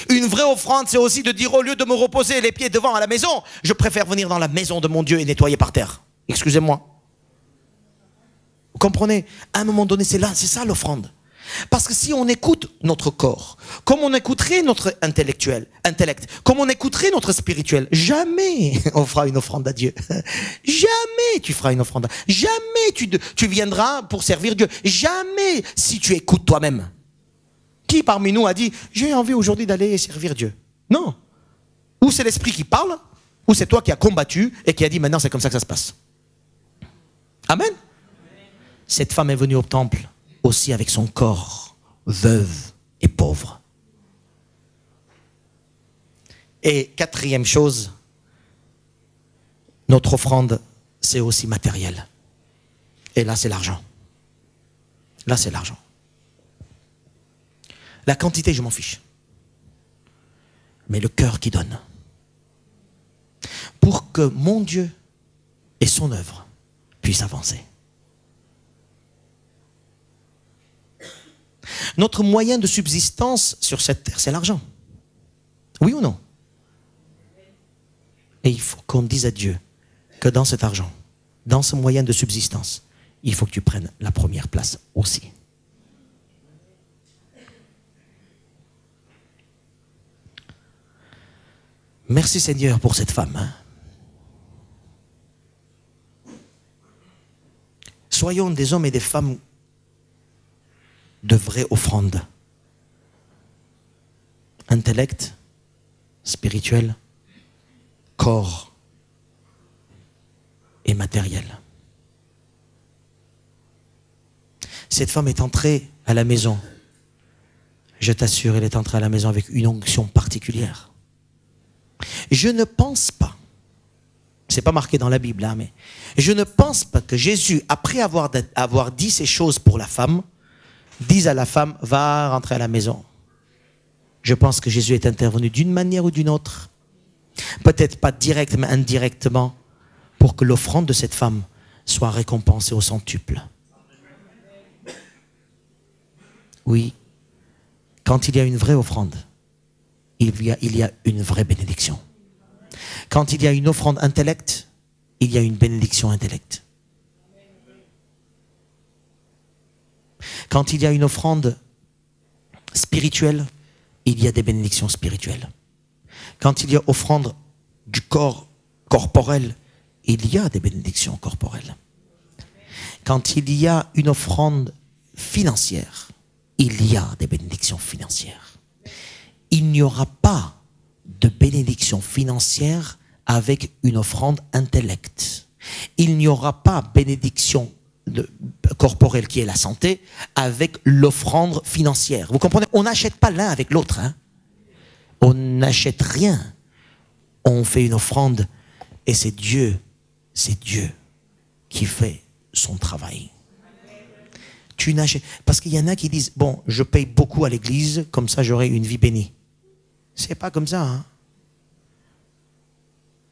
Une vraie offrande, c'est aussi de dire, au lieu de me reposer les pieds devant à la maison, je préfère venir dans la maison de mon Dieu et nettoyer par terre. Excusez-moi. Vous comprenez? À un moment donné, c'est là, c'est ça l'offrande. Parce que si on écoute notre corps, comme on écouterait notre intellect, comme on écouterait notre spirituel, jamais on fera une offrande à Dieu. Jamais tu feras une offrande. Jamais tu viendras pour servir Dieu. Jamais si tu écoutes toi-même. Qui parmi nous a dit, j'ai envie aujourd'hui d'aller servir Dieu? Non. Ou c'est l'esprit qui parle, ou c'est toi qui as combattu et qui a dit, maintenant c'est comme ça que ça se passe. Amen. Cette femme est venue au temple aussi avec son corps, veuve et pauvre. Et quatrième chose, notre offrande, c'est aussi matériel. Et là, c'est l'argent. Là, c'est l'argent. La quantité, je m'en fiche. Mais le cœur qui donne. Pour que mon Dieu et son œuvre puissent avancer. Notre moyen de subsistance sur cette terre, c'est l'argent. Oui ou non? Et il faut qu'on dise à Dieu que dans cet argent, dans ce moyen de subsistance, il faut que tu prennes la première place aussi. Merci Seigneur pour cette femme. Hein. Soyons des hommes et des femmes de vraies offrandes. Intellect, spirituel, corps et matériel. Cette femme est entrée à la maison. Je t'assure, elle est entrée à la maison avec une onction particulière. Je ne pense pas, c'est pas marqué dans la Bible, hein, mais je ne pense pas que Jésus, après avoir dit ces choses pour la femme, dise à la femme, va rentrer à la maison. Je pense que Jésus est intervenu d'une manière ou d'une autre, peut-être pas direct, mais indirectement, pour que l'offrande de cette femme soit récompensée au centuple. Oui, quand il y a une vraie offrande, il y a une vraie bénédiction. Quand il y a une offrande intellect, il y a une bénédiction intellect. Quand il y a une offrande spirituelle, il y a des bénédictions spirituelles. Quand il y a offrande du corps corporel, il y a des bénédictions corporelles. Quand il y a une offrande financière, il y a des bénédictions financières. Il n'y aura pas de bénédiction financière avec une offrande intellect. Il n'y aura pas bénédiction corporelle qui est la santé avec l'offrande financière. Vous comprenez? On n'achète pas l'un avec l'autre. Hein? On n'achète rien. On fait une offrande et c'est Dieu qui fait son travail. Tu n'achètes, parce qu'il y en a qui disent, bon, je paye beaucoup à l'église, comme ça j'aurai une vie bénie. C'est pas comme ça. Hein?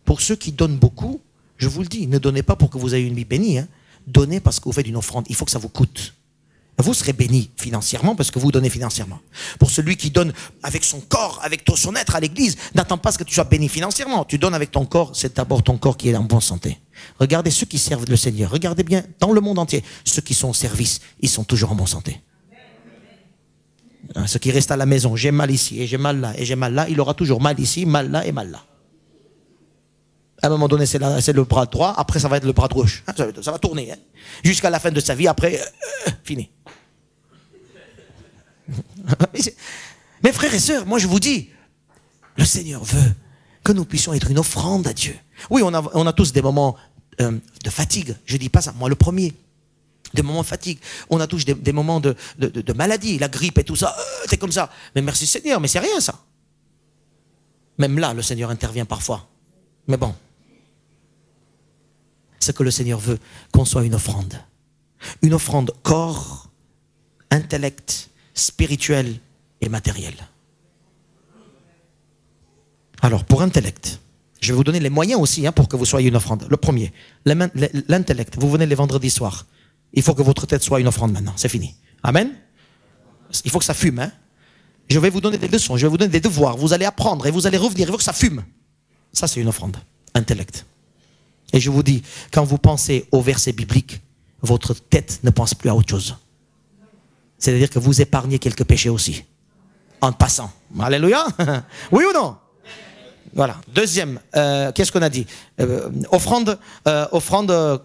Pour ceux qui donnent beaucoup, je vous le dis, ne donnez pas pour que vous ayez une vie bénie. Hein? Donnez parce que vous faites une offrande. Il faut que ça vous coûte. Vous serez béni financièrement parce que vous donnez financièrement. Pour celui qui donne avec son corps, avec son être à l'église, n'attends pas que tu sois béni financièrement. Tu donnes avec ton corps, c'est d'abord ton corps qui est en bonne santé. Regardez ceux qui servent le Seigneur. Regardez bien, dans le monde entier, ceux qui sont au service, ils sont toujours en bonne santé. Ceux qui restent à la maison, j'ai mal ici, et j'ai mal là, et j'ai mal là, il aura toujours mal ici, mal là et mal là. À un moment donné, c'est le bras droit, après ça va être le bras gauche. Ça va tourner. Hein. Jusqu'à la fin de sa vie, après, fini. Mes frères et sœurs, moi je vous dis, Le Seigneur veut que nous puissions être une offrande à Dieu. Oui, on a tous des moments de fatigue. Je ne dis pas ça, moi le premier. Des moments de fatigue. On a tous des moments de maladie, la grippe et tout ça. C'est comme ça. Mais merci Seigneur, mais c'est rien ça. Même là, le Seigneur intervient parfois. Mais bon. Ce que le Seigneur veut, qu'on soit une offrande. Une offrande corps, intellect, spirituel et matériel. Alors, pour intellect, je vais vous donner les moyens aussi pour que vous soyez une offrande. Le premier, l'intellect. Vous venez les vendredis soirs. Il faut que votre tête soit une offrande maintenant. C'est fini. Amen. Il faut que ça fume. Je vais vous donner des leçons, je vais vous donner des devoirs. Vous allez apprendre et vous allez revenir. Il faut que ça fume. Ça, c'est une offrande. Intellect. Et je vous dis, quand vous pensez au verset biblique, votre tête ne pense plus à autre chose. C'est-à-dire que vous épargnez quelques péchés aussi. En passant. Alléluia. Oui ou non? Voilà. Deuxième, qu'est-ce qu'on a dit? Offrande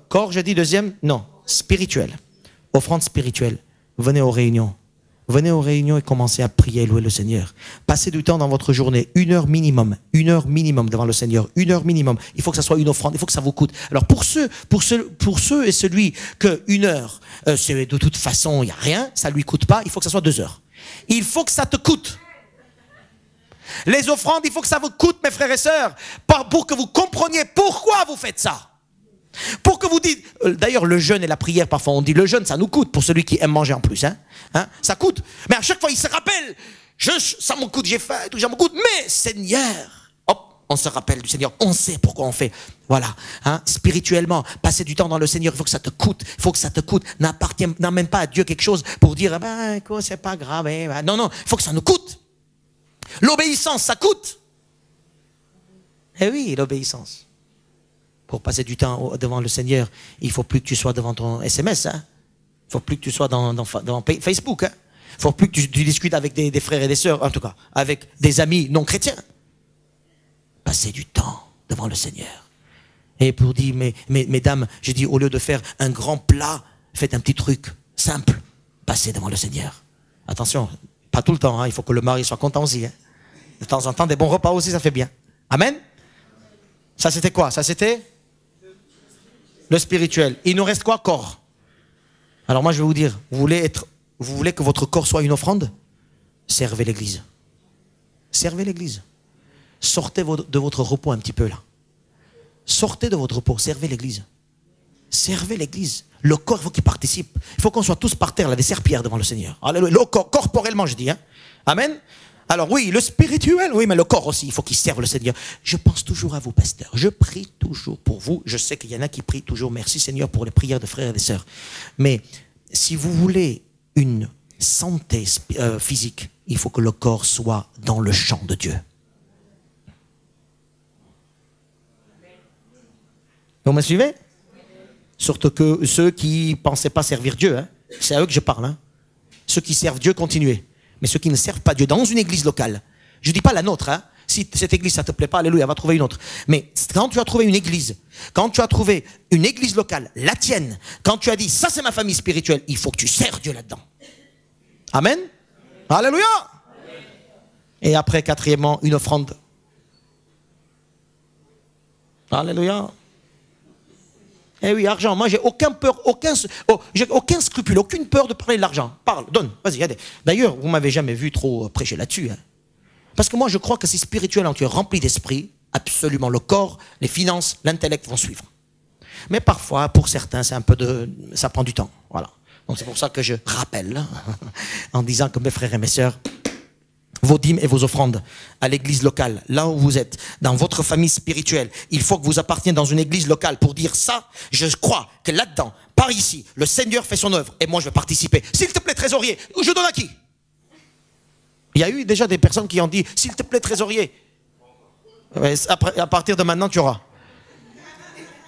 corps, j'ai dit deuxième? Non, spirituel. Offrande spirituelle. Venez aux réunions. Venez aux réunions et commencez à prier et louer le Seigneur. Passez du temps dans votre journée, 1 heure minimum devant le Seigneur, 1 heure minimum. Il faut que ça soit une offrande, il faut que ça vous coûte. Alors pour ceux et celui que 1 heure, c'est de toute façon, il n'y a rien, ça ne lui coûte pas, il faut que ça soit 2 heures. Il faut que ça te coûte. Les offrandes, il faut que ça vous coûte, mes frères et sœurs, pour que vous compreniez pourquoi vous faites ça. Pour que vous dites, d'ailleurs le jeûne et la prière, parfois on dit le jeûne ça nous coûte pour celui qui aime manger en plus, ça coûte. Mais à chaque fois il se rappelle, ça me coûte, j'ai faim, tout ça me coûte, mais Seigneur, hop, on se rappelle du Seigneur, on sait pourquoi on fait. Voilà, spirituellement, passer du temps dans le Seigneur, il faut que ça te coûte, n'amène pas à Dieu quelque chose pour dire, écoute, c'est pas grave, non, il faut que ça nous coûte. L'obéissance, ça coûte. Eh oui, l'obéissance. Pour passer du temps devant le Seigneur, il ne faut plus que tu sois devant ton SMS. Il ne faut plus que tu sois dans Facebook. Il ne faut plus que tu discutes avec des frères et des sœurs, en tout cas, avec des amis non chrétiens. Passez du temps devant le Seigneur. Et pour dire, mesdames, j'ai dit, au lieu de faire un grand plat, faites un petit truc simple. Passez devant le Seigneur. Attention, pas tout le temps, il faut que le mari soit content aussi. De temps en temps, des bons repas aussi, ça fait bien. Amen. Ça c'était quoi? Ça c'était le spirituel. Il nous reste quoi? Corps. Alors moi je vais vous dire, vous voulez que votre corps soit une offrande? Servez l'église. Servez l'église. Sortez de votre repos un petit peu là. Sortez de votre repos, servez l'église. Servez l'église. Le corps, il faut qu'il participe. Il faut qu'on soit tous par terre, là, des serpillères devant le Seigneur. Alléluia. Le corps, corporellement, je dis. Amen. Alors oui, le spirituel, oui, mais le corps aussi, il faut qu'il serve le Seigneur. Je pense toujours à vous, pasteur. Je prie toujours pour vous. Je sais qu'il y en a qui prient toujours. Merci Seigneur pour les prières de frères et de sœurs. Mais si vous voulez une santé physique, il faut que le corps soit dans le champ de Dieu. Vous me suivez? Surtout que ceux qui ne pensaient pas servir Dieu, c'est à eux que je parle. Ceux qui servent Dieu, continuez. Mais ceux qui ne servent pas Dieu dans une église locale, je ne dis pas la nôtre, si cette église ça ne te plaît pas, alléluia, va trouver une autre. Mais quand tu as trouvé une église, quand tu as trouvé une église locale, la tienne, quand tu as dit ça c'est ma famille spirituelle, il faut que tu sers Dieu là-dedans. Amen. Alléluia. Et après, quatrièmement, une offrande. Alléluia. Eh oui, argent. Moi, j'ai aucun scrupule, aucune peur de parler de l'argent. Parle, donne, vas-y, allez. D'ailleurs, vous m'avez jamais vu trop prêcher là-dessus. Parce que moi, je crois que c'est spirituel, tu es rempli d'esprit, absolument. Le corps, les finances, l'intellect vont suivre. Mais parfois, pour certains, c'est un peu ça prend du temps. Voilà. Donc c'est pour ça que je rappelle, en disant que mes frères et mes sœurs, vos dîmes et vos offrandes à l'église locale, là où vous êtes, dans votre famille spirituelle, il faut que vous apparteniez dans une église locale pour dire ça, je crois que là-dedans, par ici, le Seigneur fait son œuvre et moi je vais participer. S'il te plaît, trésorier, je donne à qui? Il y a eu déjà des personnes qui ont dit, s'il te plaît, trésorier, à partir de maintenant, tu auras.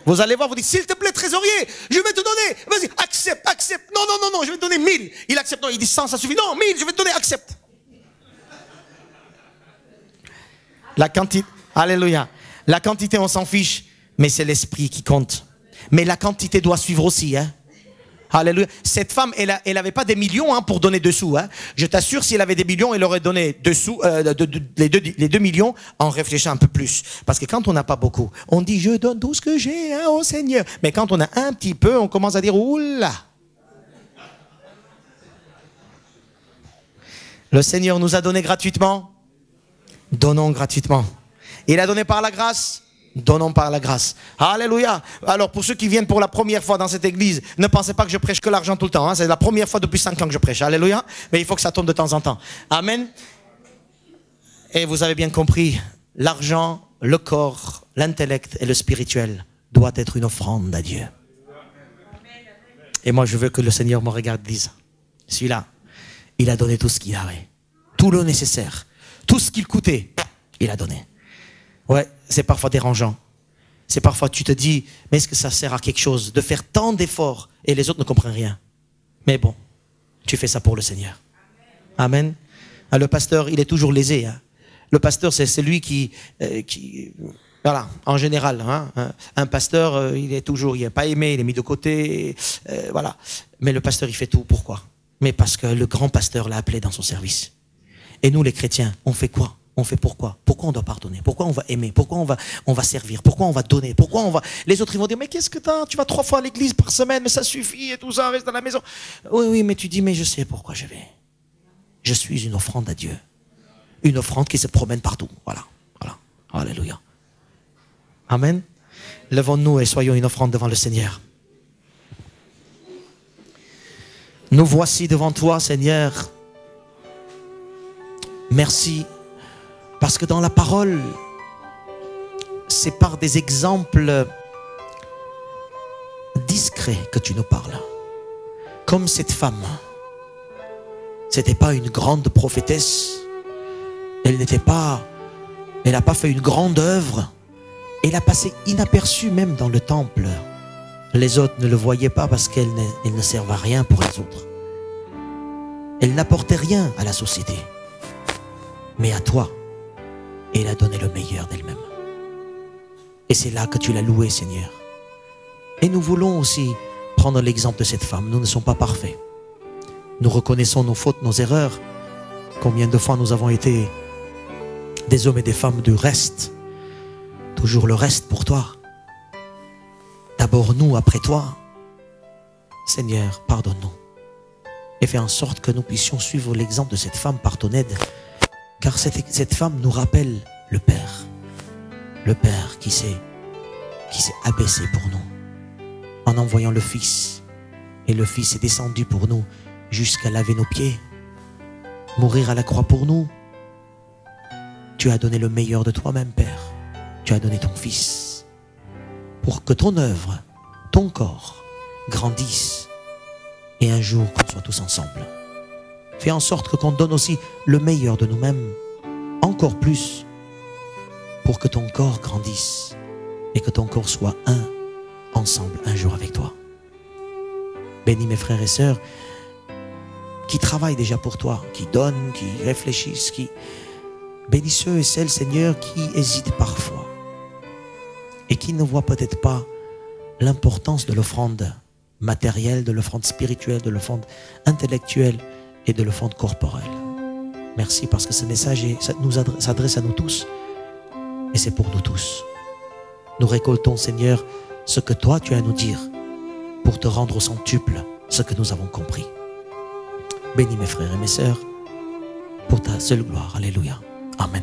Vous allez voir, vous dites, s'il te plaît, trésorier, je vais te donner, vas-y, accepte, non, je vais te donner 1000. Il accepte, non, il dit 100, ça suffit, non, 1000, je vais te donner, accepte. La quantité, alléluia. La quantité, on s'en fiche, mais c'est l'esprit qui compte. Mais la quantité doit suivre aussi. Alléluia. Cette femme, elle avait pas des millions pour donner 2 sous. Je t'assure, si elle avait des millions, elle aurait donné 2 sous, les 2 millions en réfléchissant un peu plus. Parce que quand on n'a pas beaucoup, on dit je donne tout ce que j'ai au Seigneur. Mais quand on a un petit peu, on commence à dire oula. Le Seigneur nous a donné gratuitement. Donnons gratuitement. Il a donné par la grâce. Donnons par la grâce. Alléluia. Alors pour ceux qui viennent pour la première fois dans cette église, ne pensez pas que je prêche que l'argent tout le temps. C'est la première fois depuis 5 ans que je prêche. Alléluia. Mais il faut que ça tombe de temps en temps. Amen. Et vous avez bien compris, l'argent, le corps, l'intellect et le spirituel doit être une offrande à Dieu. Et moi je veux que le Seigneur me regarde et dise, celui-là, il a donné tout ce qu'il avait. Tout le nécessaire. Tout ce qu'il coûtait, il a donné. Ouais, c'est parfois dérangeant. C'est parfois, tu te dis, mais est-ce que ça sert à quelque chose de faire tant d'efforts et les autres ne comprennent rien? Mais bon, tu fais ça pour le Seigneur. Amen. Le pasteur, il est toujours lésé. Le pasteur, c'est celui qui voilà, en général, un pasteur, il n'est pas aimé, il est mis de côté, voilà. Mais le pasteur, il fait tout. Pourquoi? Mais parce que le grand pasteur l'a appelé dans son service. Et nous, les chrétiens, on fait quoi? On fait pourquoi? Pourquoi on doit pardonner? Pourquoi on va aimer? Pourquoi on va servir? Pourquoi on va donner? Pourquoi on va... Les autres, ils vont dire, mais qu'est-ce que tu vas 3 fois à l'église par semaine, mais ça suffit et tout ça, reste à la maison. Oui, mais tu dis, mais je sais pourquoi je vais. Je suis une offrande à Dieu. Une offrande qui se promène partout. Voilà. Alléluia. Amen. Levons-nous et soyons une offrande devant le Seigneur. Nous voici devant toi, Seigneur. Merci. Parce que dans la parole, c'est par des exemples discrets que tu nous parles. Comme cette femme. C'était pas une grande prophétesse. Elle n'a pas fait une grande œuvre. Elle a passé inaperçue même dans le temple. Les autres ne le voyaient pas parce qu'elle ne servait à rien pour les autres. Elle n'apportait rien à la société. Mais à toi, elle a donné le meilleur d'elle-même. Et c'est là que tu l'as louée, Seigneur. Et nous voulons aussi prendre l'exemple de cette femme. Nous ne sommes pas parfaits. Nous reconnaissons nos fautes, nos erreurs. Combien de fois nous avons été des hommes et des femmes du reste. Toujours le reste pour toi. D'abord nous, après toi. Seigneur, pardonne-nous. Et fais en sorte que nous puissions suivre l'exemple de cette femme par ton aide. Car cette femme nous rappelle le Père. Le Père qui s'est abaissé pour nous. En envoyant le Fils. Et le Fils est descendu pour nous jusqu'à laver nos pieds. Mourir à la croix pour nous. Tu as donné le meilleur de toi-même, Père. Tu as donné ton Fils. Pour que ton œuvre, ton corps, grandisse. Et un jour qu'on soit tous ensemble. Fais en sorte qu'on donne aussi le meilleur de nous-mêmes. Encore plus. Pour que ton corps grandisse. Et que ton corps soit un. Ensemble, un jour avec toi. Bénis mes frères et sœurs qui travaillent déjà pour toi, qui donnent, qui réfléchissent, bénis ceux et celles, Seigneur, qui hésitent parfois et qui ne voient peut-être pas l'importance de l'offrande matérielle, de l'offrande spirituelle, de l'offrande intellectuelle et de l'offrande corporelle. Merci parce que ce message s'adresse à nous tous et c'est pour nous tous. Nous récoltons, Seigneur, ce que toi tu as à nous dire pour te rendre au centuple ce que nous avons compris. Bénis mes frères et mes sœurs pour ta seule gloire. Alléluia. Amen.